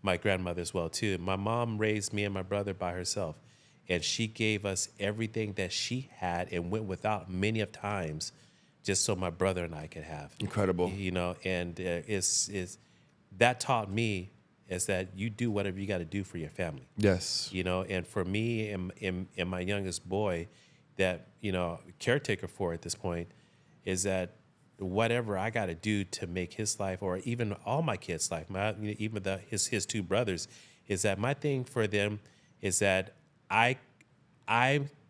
my grandmother as well too. My mom raised me and my brother by herself, and she gave us everything that she had and went without many of times, just so my brother and I could have. Incredible. And it's that taught me is that you do whatever you got to do for your family. Yes. And for me and my youngest boy, that caretaker for at this point, is that whatever I got to do to make his life, or even all my kids' life, his two brothers, is that my thing for them is that I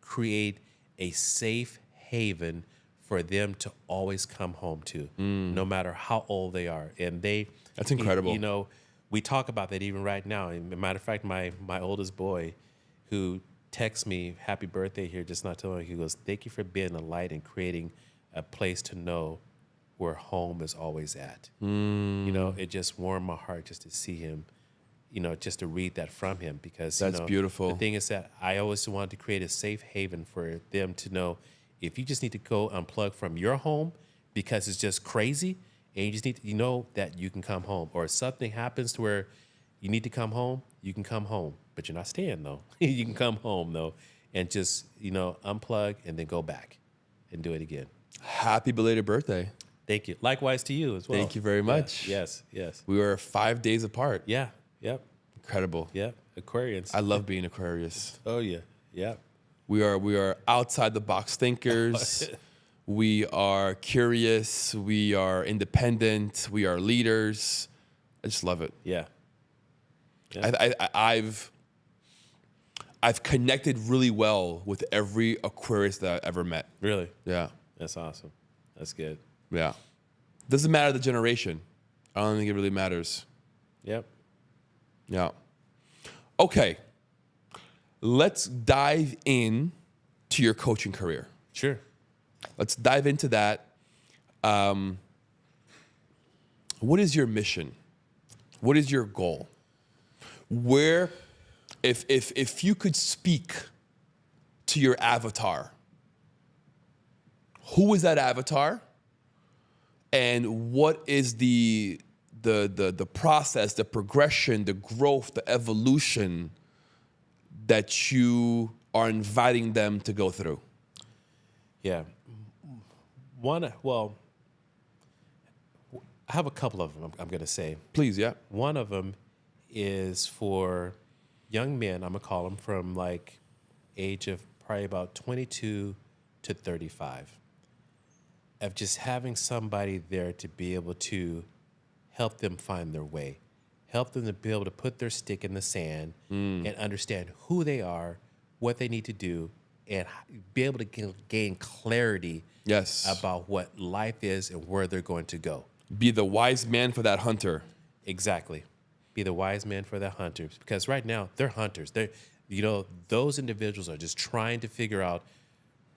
create a safe haven for them to always come home to, no matter how old they are. And that's incredible. We talk about that even right now. And matter of fact, my oldest boy, who texts me happy birthday here just not too long, he goes, "Thank you for being a light and creating a place to know where home is always at." It just warmed my heart just to see him, just to read that from him, because that's beautiful. The thing is that I always wanted to create a safe haven for them to know, if you just need to go unplug from your home because it's just crazy, and you just need to know that you can come home, or if something happens to where you need to come home, you can come home, but you're not staying though. You can come home though, and just unplug and then go back and do it again. Happy belated birthday. Thank you. Likewise to you as well. Thank you very much. Yeah. Yes. We were 5 days apart. Yeah. Yep. Incredible. Yep. Aquarians. I love being Aquarius. Oh yeah. Yeah. We are outside the box thinkers. We are curious. We are independent. We are leaders. I just love it. Yeah. I've connected really well with every Aquarius that I've ever met. Really? Yeah. That's awesome. That's good. Yeah. Doesn't matter the generation. I don't think it really matters. Yep. Yeah. Okay. Let's dive in to your coaching career. Sure. Let's dive into that. What is your mission? What is your goal? Where, if you could speak to your avatar, who is that avatar? And what is the process, the progression, the growth, the evolution that you are inviting them to go through? Yeah. I have a couple of them, I'm going to say. Please, yeah. One of them is for young men, I'm going to call them, from like age of probably about 22 to 35. Of just having somebody there to be able to help them find their way, help them to be able to put their stick in the sand and understand who they are, what they need to do, and be able to gain clarity about what life is and where they're going to go. Be the wise man for that hunter. Exactly. Be the wise man for the hunters. Because right now, they're hunters. Those individuals are just trying to figure out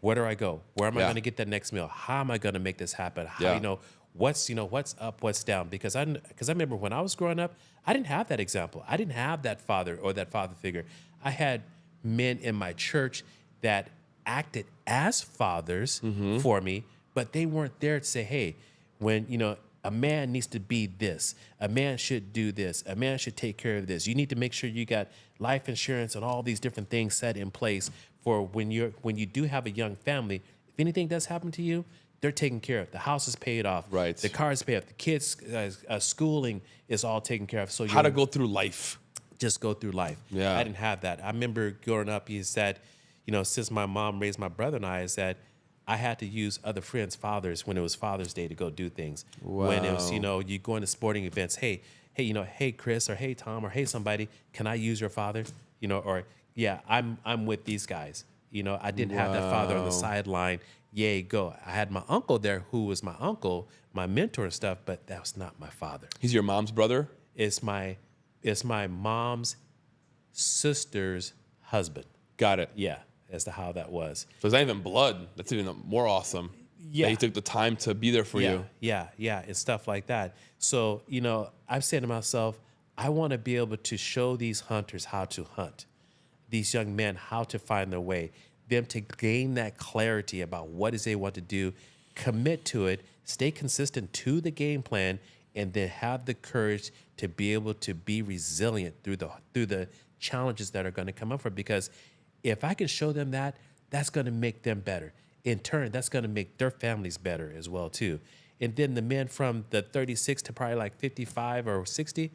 Where do I go? Where am I Yeah. going to get that next meal? How am I going to make this happen? How, Yeah. what's up, what's down? Because I remember when I was growing up, I didn't have that example. I didn't have that father or that father figure. I had men in my church that acted as fathers for me, but they weren't there to say, hey, when, a man needs to be this, a man should do this, a man should take care of this. You need to make sure you got life insurance and all these different things set in place for when you do have a young family. If anything does happen to you, they're taken care of. The house is paid off. Right. The car is paid off. The kids' schooling is all taken care of. So How to go through life. just go through life. Yeah. I didn't have that. I remember growing up, is that, since my mom raised my brother and I, is that I had to use other friends' fathers when it was Father's Day to go do things. When it was, you go into sporting events, hey, Chris, or hey, Tom, or hey, somebody, can I use your father? Or yeah, I'm with these guys. I didn't have that father on the sideline. Yay, go. I had my uncle there who was my uncle, my mentor and stuff, but that was not my father. He's your mom's brother? It's my mom's sister's husband. Got it. Yeah, as to how that was. So it's not even blood. That's even more awesome. Yeah. That he took the time to be there for you. Yeah, and stuff like that. So, I've said to myself, I want to be able to show these hunters how to hunt, these young men how to find their way, them to gain that clarity about what is they want to do, commit to it, stay consistent to the game plan, and then have the courage to be able to be resilient through the challenges that are going to come up for it. Because if I can show them that, that's going to make them better. In turn, that's going to make their families better as well, too. And then the men from the 36 to probably like 55 or 60,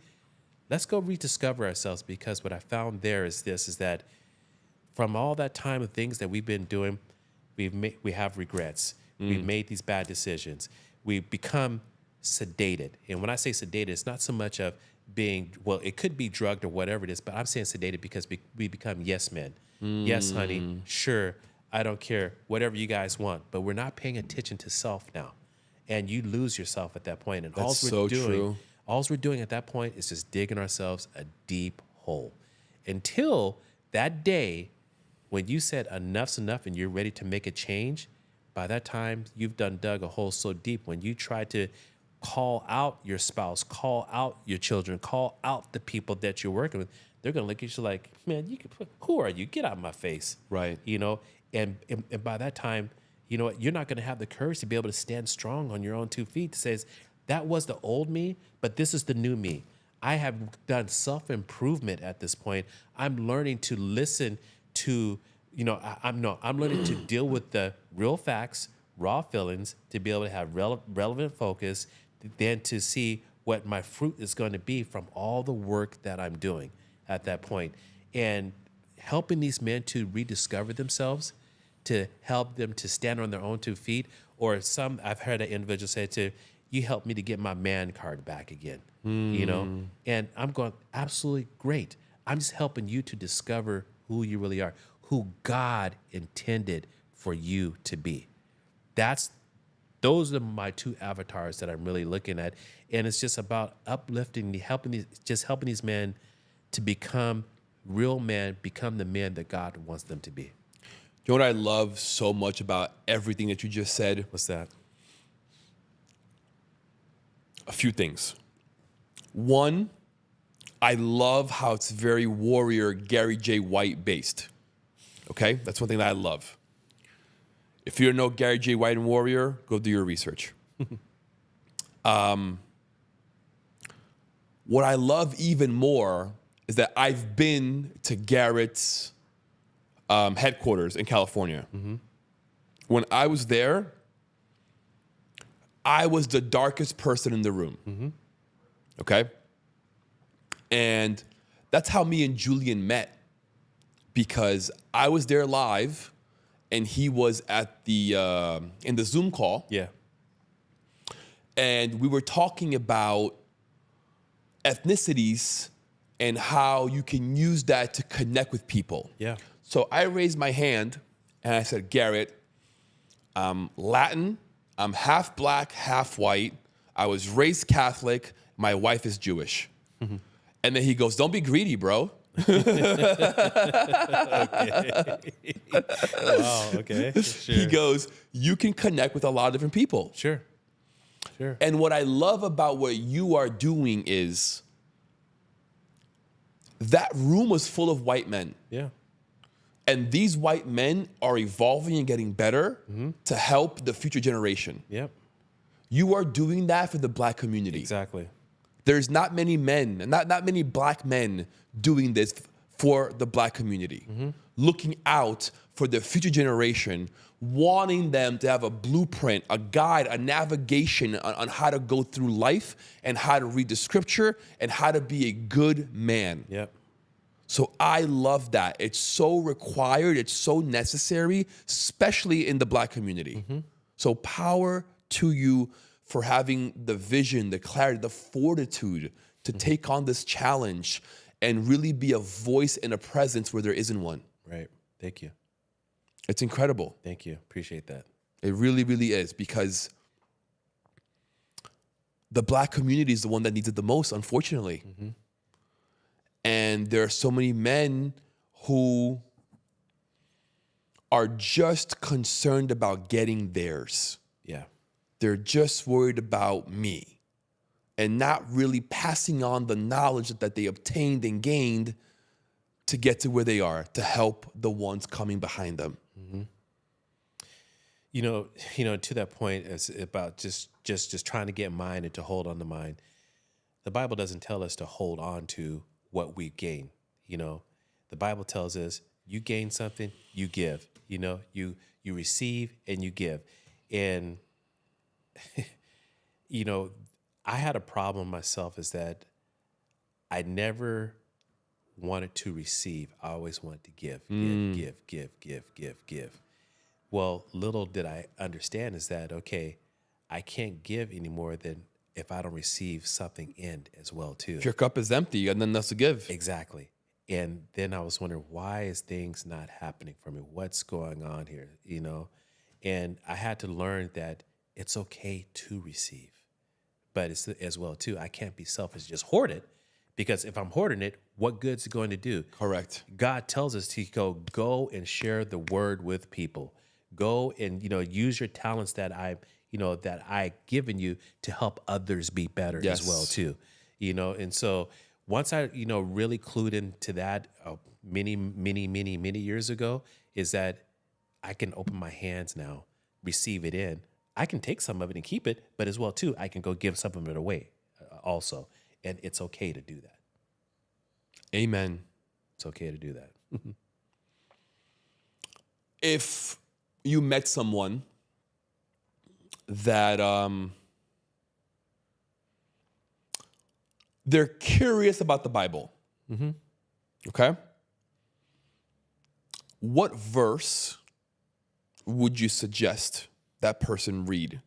let's go rediscover ourselves, because what I found there is that from all that time of things that we've been doing, we have regrets. We've made these bad decisions. We've become sedated. And when I say sedated, it's not so much of being, well, it could be drugged or whatever it is, but I'm saying sedated because we become yes men. Yes, honey, sure, I don't care, whatever you guys want. But we're not paying attention to self now. And you lose yourself at that point. And That's so true. all we're doing at that point is just digging ourselves a deep hole. Until that day when you said enough's enough and you're ready to make a change, by that time you've done dug a hole so deep. When you try to call out your spouse, call out your children, call out the people that you're working with, they're going to look at you like, man, who are you? Get out of my face. Right. And by that time, you know what? You're not going to have the courage to be able to stand strong on your own 2 feet to say, that was the old me, but this is the new me. I have done self-improvement at this point. I'm learning to listen to, I'm learning to deal with the real facts, raw feelings, to be able to have relevant focus, then to see what my fruit is going to be from all the work that I'm doing at that point. And helping these men to rediscover themselves, to help them to stand on their own 2 feet, or I've heard an individual say to, you helped me to get my man card back again, And I'm going, absolutely great. I'm just helping you to discover who you really are, who God intended for you to be. Those are my 2 avatars that I'm really looking at. And it's just about uplifting, helping these men to become real men, become the men that God wants them to be. You know what I love so much about everything that you just said? What's that? A few things. One, I love how it's very Warrior Gary J. White based. Okay? That's one thing that I love. If you don't know Gary J. White and Warrior, go do your research. What I love even more is that I've been to Garrett's headquarters in California. Mm-hmm. When I was there, I was the darkest person in the room. Mm-hmm. Okay? And that's how me and Julian met, because I was there live and he was at in the Zoom call. Yeah. And we were talking about ethnicities and how you can use that to connect with people. Yeah. So I raised my hand and I said, Garrett, I'm Latin, I'm half black, half white. I was raised Catholic. My wife is Jewish. Mm-hmm. And then he goes, don't be greedy, bro. Wow. Okay. Sure. He goes, you can connect with a lot of different people. Sure. Sure. And what I love about what you are doing is that room was full of white men. Yeah. And these white men are evolving and getting better to help the future generation. Yep. You are doing that for the black community. Exactly. There's not many men, not many black men doing this for the black community, looking out for the future generation, wanting them to have a blueprint, a guide, a navigation on how to go through life and how to read the scripture and how to be a good man. Yep. So I love that. It's so required. It's so necessary, especially in the black community. So power to you for having the vision, the clarity, the fortitude to take on this challenge and really be a voice and a presence where there isn't one. Right. Thank you. It's incredible. Thank you. Appreciate that. It really, really is, because the black community is the one that needs it the most, unfortunately. And there are so many men who are just concerned about getting theirs. Yeah. They're just worried about me and not really passing on the knowledge that they obtained and gained to get to where they are, to help the ones coming behind them. You know, to that point, it's about just trying to get mine and to hold on to mine. The Bible doesn't tell us to hold on to what we gain. You know, the Bible tells us you gain something, you give. You know, you receive and you give. And you know, I had a problem myself, is that I never wanted to receive. I always wanted to give. Well, little did I understand is that, okay, I can't give any more than if I don't receive something in as well too. If your cup is empty, and then that's to give. Exactly. And then I was wondering, why is things not happening for me? What's going on here? You know? And I had to learn that it's okay to receive, but it's as well too, I can't be selfish, just hoard it, because if I'm hoarding it, what good's it going to do? Correct. God tells us to go and share the word with people. Go and, you know, use your talents that I've given you to help others be better as well too. You know, and so once I, really clued into that many years ago, is that I can open my hands now, receive it in. I can take some of it and keep it, but as well too, I can go give some of it away also. And it's okay to do that. Amen. It's okay to do that. If you met someone that they're curious about the Bible, okay? What verse would you suggest that person read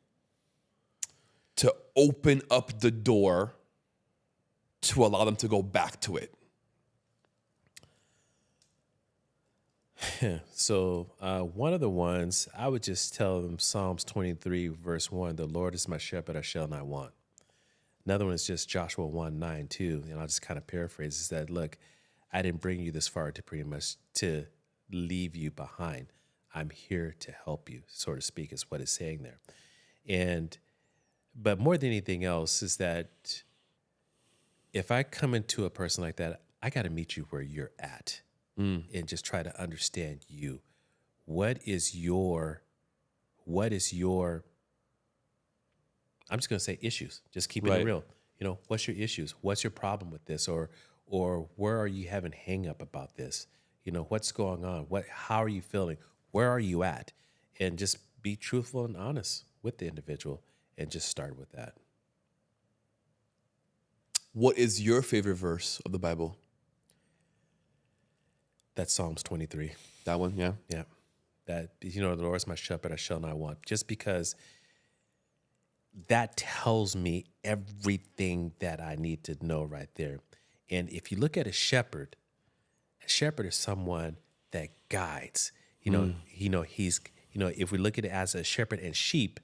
to open up the door to allow them to go back to it? So one of the ones, I would just tell them Psalms 23, verse 1, the Lord is my shepherd, I shall not want. Another one is just Joshua 1:9 too. And I'll just kind of paraphrase, is that, look, I didn't bring you this far to pretty much to leave you behind. I'm here to help you, so to speak, is what it's saying there. But more than anything else is that if I come into a person like that, I got to meet you where you're at and just try to understand you. What is your, I'm just going to say issues, just keeping it real. You know, what's your issues? What's your problem with this? Or where are you having hang up about this? You know, what's going on? How are you feeling? Where are you at? And just be truthful and honest with the individual and just start with that. What is your favorite verse of the Bible? That's Psalms 23. That one, yeah? Yeah. That, the Lord is my shepherd, I shall not want. Just because that tells me everything that I need to know right there. And if you look at a shepherd is someone that guides. He's, if we look at it as a shepherd and sheep,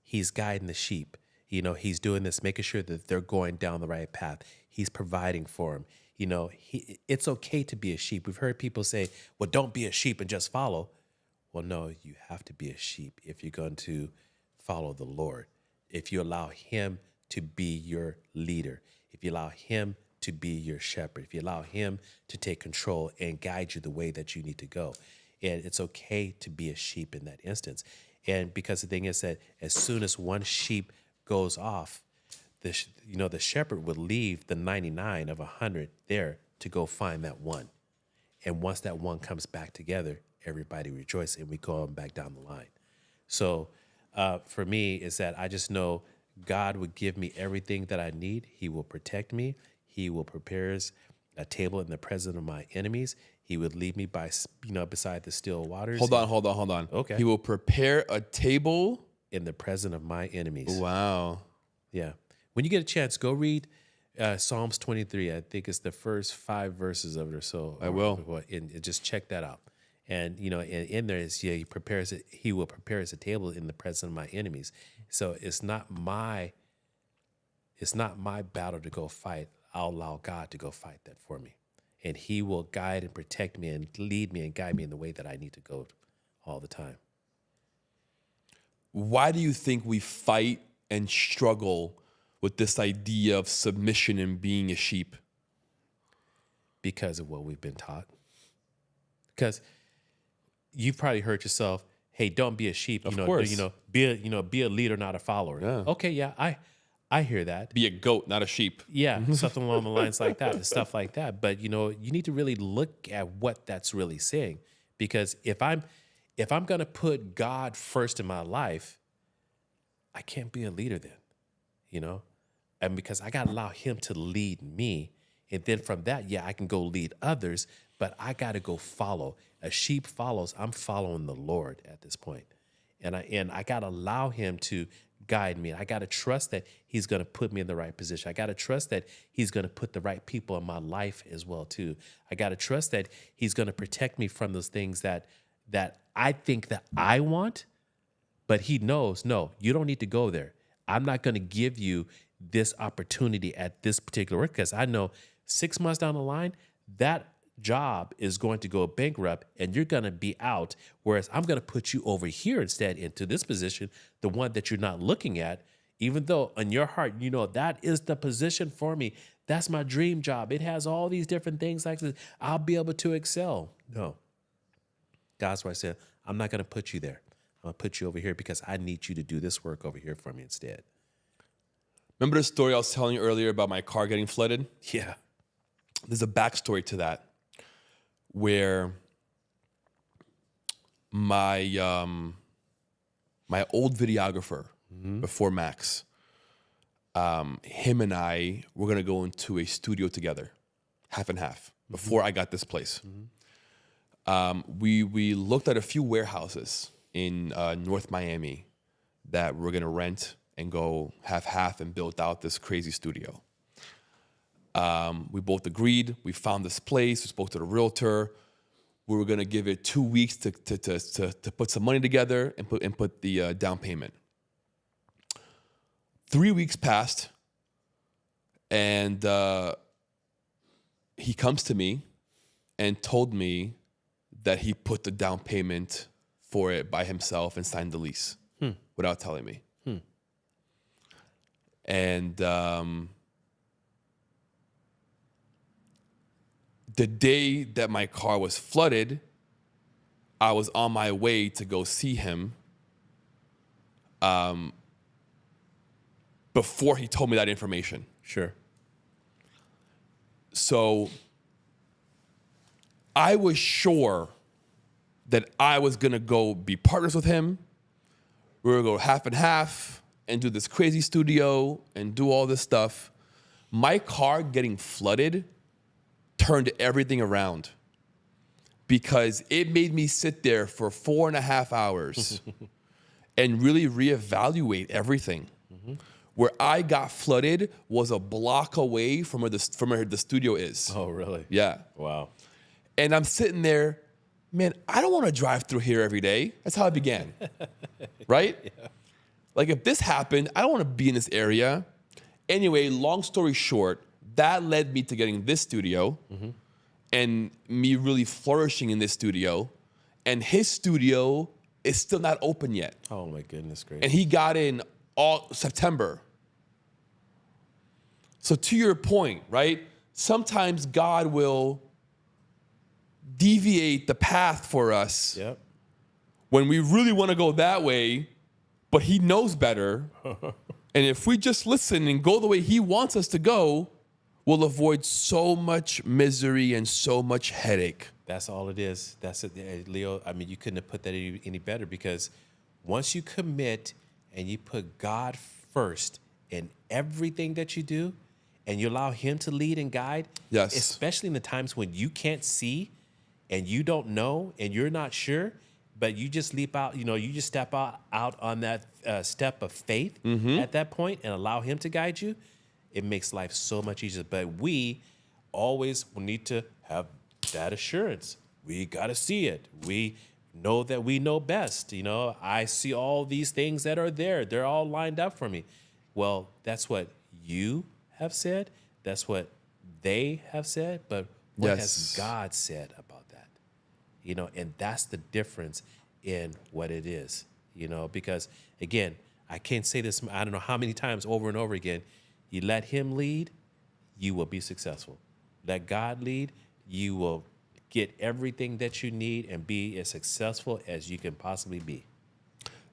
he's guiding the sheep. He's doing this, making sure that they're going down the right path. He's providing for them. It's okay to be a sheep. We've heard people say, well, don't be a sheep and just follow. Well, no, you have to be a sheep if you're going to follow the Lord. If you allow him to be your leader, if you allow him to be your shepherd, if you allow him to take control and guide you the way that you need to go. And it's okay to be a sheep in that instance. And because the thing is that as soon as one sheep goes off, the shepherd would leave the 99 of 100 there to go find that one. And once that one comes back together, everybody rejoices and we go on back down the line. So for me is that I just know God would give me everything that I need. He will protect me. He will prepare a table in the presence of my enemies. He would lead me beside the still waters. Hold on. Okay. He will prepare a table in the presence of my enemies. Wow. Yeah. When you get a chance, go read Psalms 23. I think it's the first 5 verses of it or so. I will. And just check that out. And in there is he prepares it. He will prepare us a table in the presence of my enemies. So it's not my battle to go fight. I'll allow God to go fight that for me, and He will guide and protect me and lead me and guide me in the way that I need to go all the time. Why do you think we fight and struggle with this idea of submission and being a sheep? Because of what we've been taught. Because you've probably heard yourself, "Hey, don't be a sheep. Of course. Be a leader, not a follower." Yeah. Okay, yeah, I hear that. Be a goat, not a sheep. Yeah, something along the lines like that, and stuff like that. But you need to really look at what that's really saying, because if I'm gonna put God first in my life, I can't be a leader then, and because I gotta allow Him to lead me, and then from that, I can go lead others. But I gotta go follow. A sheep follows. I'm following the Lord at this point, and I gotta allow Him to guide me. I got to trust that He's going to put me in the right position. I got to trust that He's going to put the right people in my life as well too. I got to trust that He's going to protect me from those things that I think that I want, but He knows, no, you don't need to go there. I'm not going to give you this opportunity at this particular work, because I know 6 months down the line, that job is going to go bankrupt and you're going to be out, whereas I'm going to put you over here instead into this position, the one that you're not looking at, even though in your heart that is the position for me. That's my dream job. It has all these different things like this. I'll be able to excel. No. God's why I said, I'm not going to put you there. I'm going to put you over here because I need you to do this work over here for me instead. Remember the story I was telling you earlier about my car getting flooded? Yeah. There's a backstory to that, where my old videographer before Max, him and I were gonna go into a studio together, half and half, before I got this place. We looked at a few warehouses in North Miami that we're gonna rent and go half and build out this crazy studio. We both agreed. We found this place. We spoke to the realtor. We were going to give it 2 weeks to put some money together and put the down payment. 3 weeks passed, and he comes to me and told me that he put the down payment for it by himself and signed the lease without telling me. And the day that my car was flooded, I was on my way to go see him before he told me that information. Sure. So I was sure that I was going to go be partners with him. We were going to go half and half and do this crazy studio and do all this stuff. My car getting flooded turned everything around, because it made me sit there for 4.5 hours and really reevaluate everything. Where I got flooded was a block away from where the studio is. Oh, really? Yeah. Wow. And I'm sitting there, man, I don't want to drive through here every day. That's how it began, right? Yeah. Like, if this happened, I don't want to be in this area. Anyway, long story short, that led me to getting this studio and me really flourishing in this studio. And his studio is still not open yet. Oh my goodness gracious. And he got in all September. So to your point, right? Sometimes God will deviate the path for us Yep. when we really want to go that way, but he knows better. And if we just listen and go the way he wants us to go, we'll avoid so much misery and so much headache. That's all it is. That's it, Leo. I mean, you couldn't have put that any better, because once you commit and you put God first in everything that you do, and you allow him to lead and guide, Yes. especially in the times when you can't see and you don't know and you're not sure, but you just leap out, you just step out on that step of faith at that point and allow him to guide you, it makes life so much easier. But we always need to have that assurance. We got to see it. We know that we know best. I see all these things that are there. They're all lined up for me. Well, that's what you have said. That's what they have said. But what has God said about that? And that's the difference in what it is. Because again, I can't say this, I don't know how many times over and over again. You let him lead, you will be successful. Let God lead, you will get everything that you need and be as successful as you can possibly be.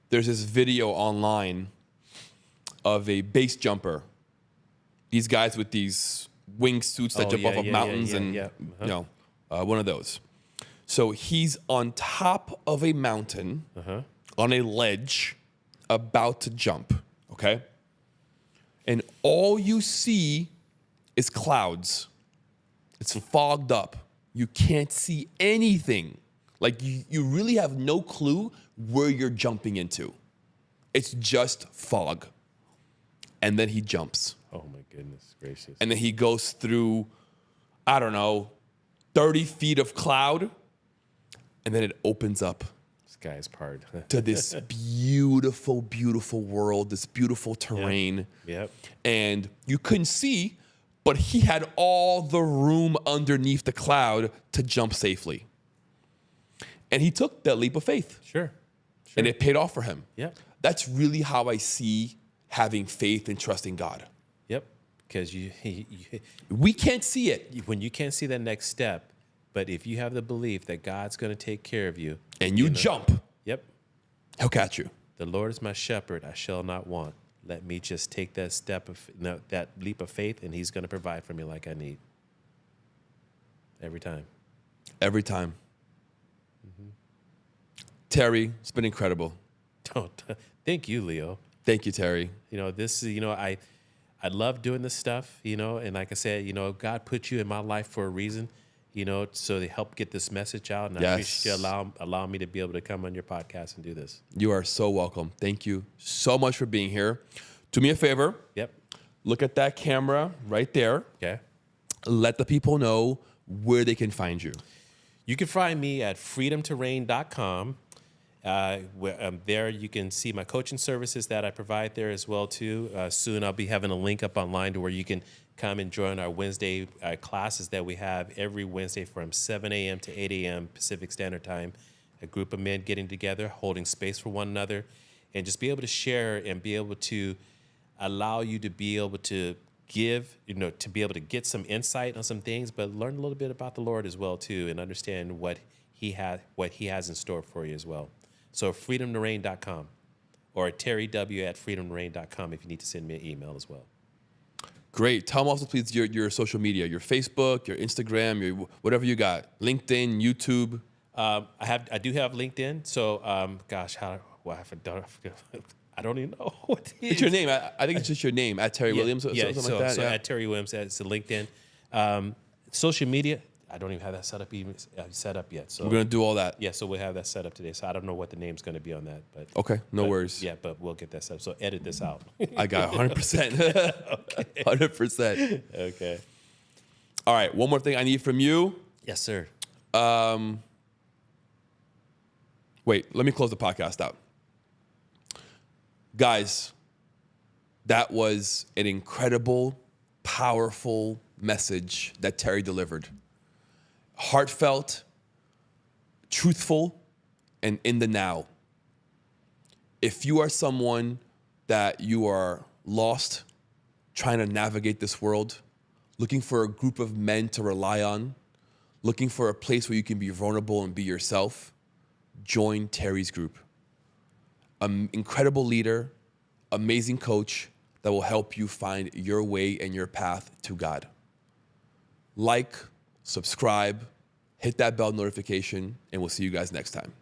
There's this video online of a base jumper. These guys with these wingsuits that jump off of mountains one of those. So he's on top of a mountain on a ledge about to jump, okay? And all you see is clouds. It's fogged up. You can't see anything. Like, you really have no clue where you're jumping into. It's just fog. And then he jumps. Oh my goodness gracious. And then he goes through, 30 feet of cloud. And then it opens up This guy's part. to this beautiful, beautiful world, this beautiful terrain. Yep. And you couldn't see, but he had all the room underneath the cloud to jump safely. And he took that leap of faith. Sure. And it paid off for him. Yep. That's really how I see having faith and trusting God. Yep. Because We can't see it. when you can't see that next step, but if you have the belief that God's going to take care of you, And you jump, yep, he'll catch you. the Lord is my shepherd, I shall not want. Let me just take that that leap of faith, and he's going to provide for me like I need. Every time. Every time. Terry, it's been incredible. Thank you, Leo. Thank you, Terry. This is, I love doing this stuff, and like I said, God put you in my life for a reason, so they help get this message out. And I appreciate you allow me to be able to come on your podcast and do this. You are so welcome. Thank you so much for being here. Do me a favor. Yep. Look at that camera right there. Okay. Let the people know where they can find you. You can find me at freedomtoreign.com. There you can see my coaching services that I provide there as well too. Soon I'll be having a link up online to where you can come and join our Wednesday classes that we have every Wednesday from 7 a.m. to 8 a.m. Pacific Standard Time. A group of men getting together, holding space for one another, and just be able to share and be able to allow you to be able to give, to be able to get some insight on some things, but learn a little bit about the Lord as well too, and understand what He has in store for you as well. So freedomtoreign.com or terryw@freedomtoreign.com if you need to send me an email as well. Great. Tell them also, please, your social media, your Facebook, your Instagram, your whatever you got. LinkedIn, YouTube. I do have LinkedIn. So, I don't even know what it is. It's your name. I think it's just your name, at Terry Williams or something like that. So at Terry Williams, that's the LinkedIn. Social media, I don't even have that set up yet. So We're going to do all that. Yeah, so we'll have that set up today. So I don't know what the name's going to be on that. But Okay, no worries. Yeah, but we'll get that set up. So edit this out. I got 100%. 100%. Okay. All right, one more thing I need from you. Yes, sir. Wait, let me close the podcast out. Guys, that was an incredible, powerful message that Terry delivered. Heartfelt, truthful, and in the now. If you are someone that you are lost, trying to navigate this world, looking for a group of men to rely on, looking for a place where you can be vulnerable and be yourself, join Terry's group. An incredible leader, amazing coach that will help you find your way and your path to God. Like, subscribe, hit that bell notification, and we'll see you guys next time.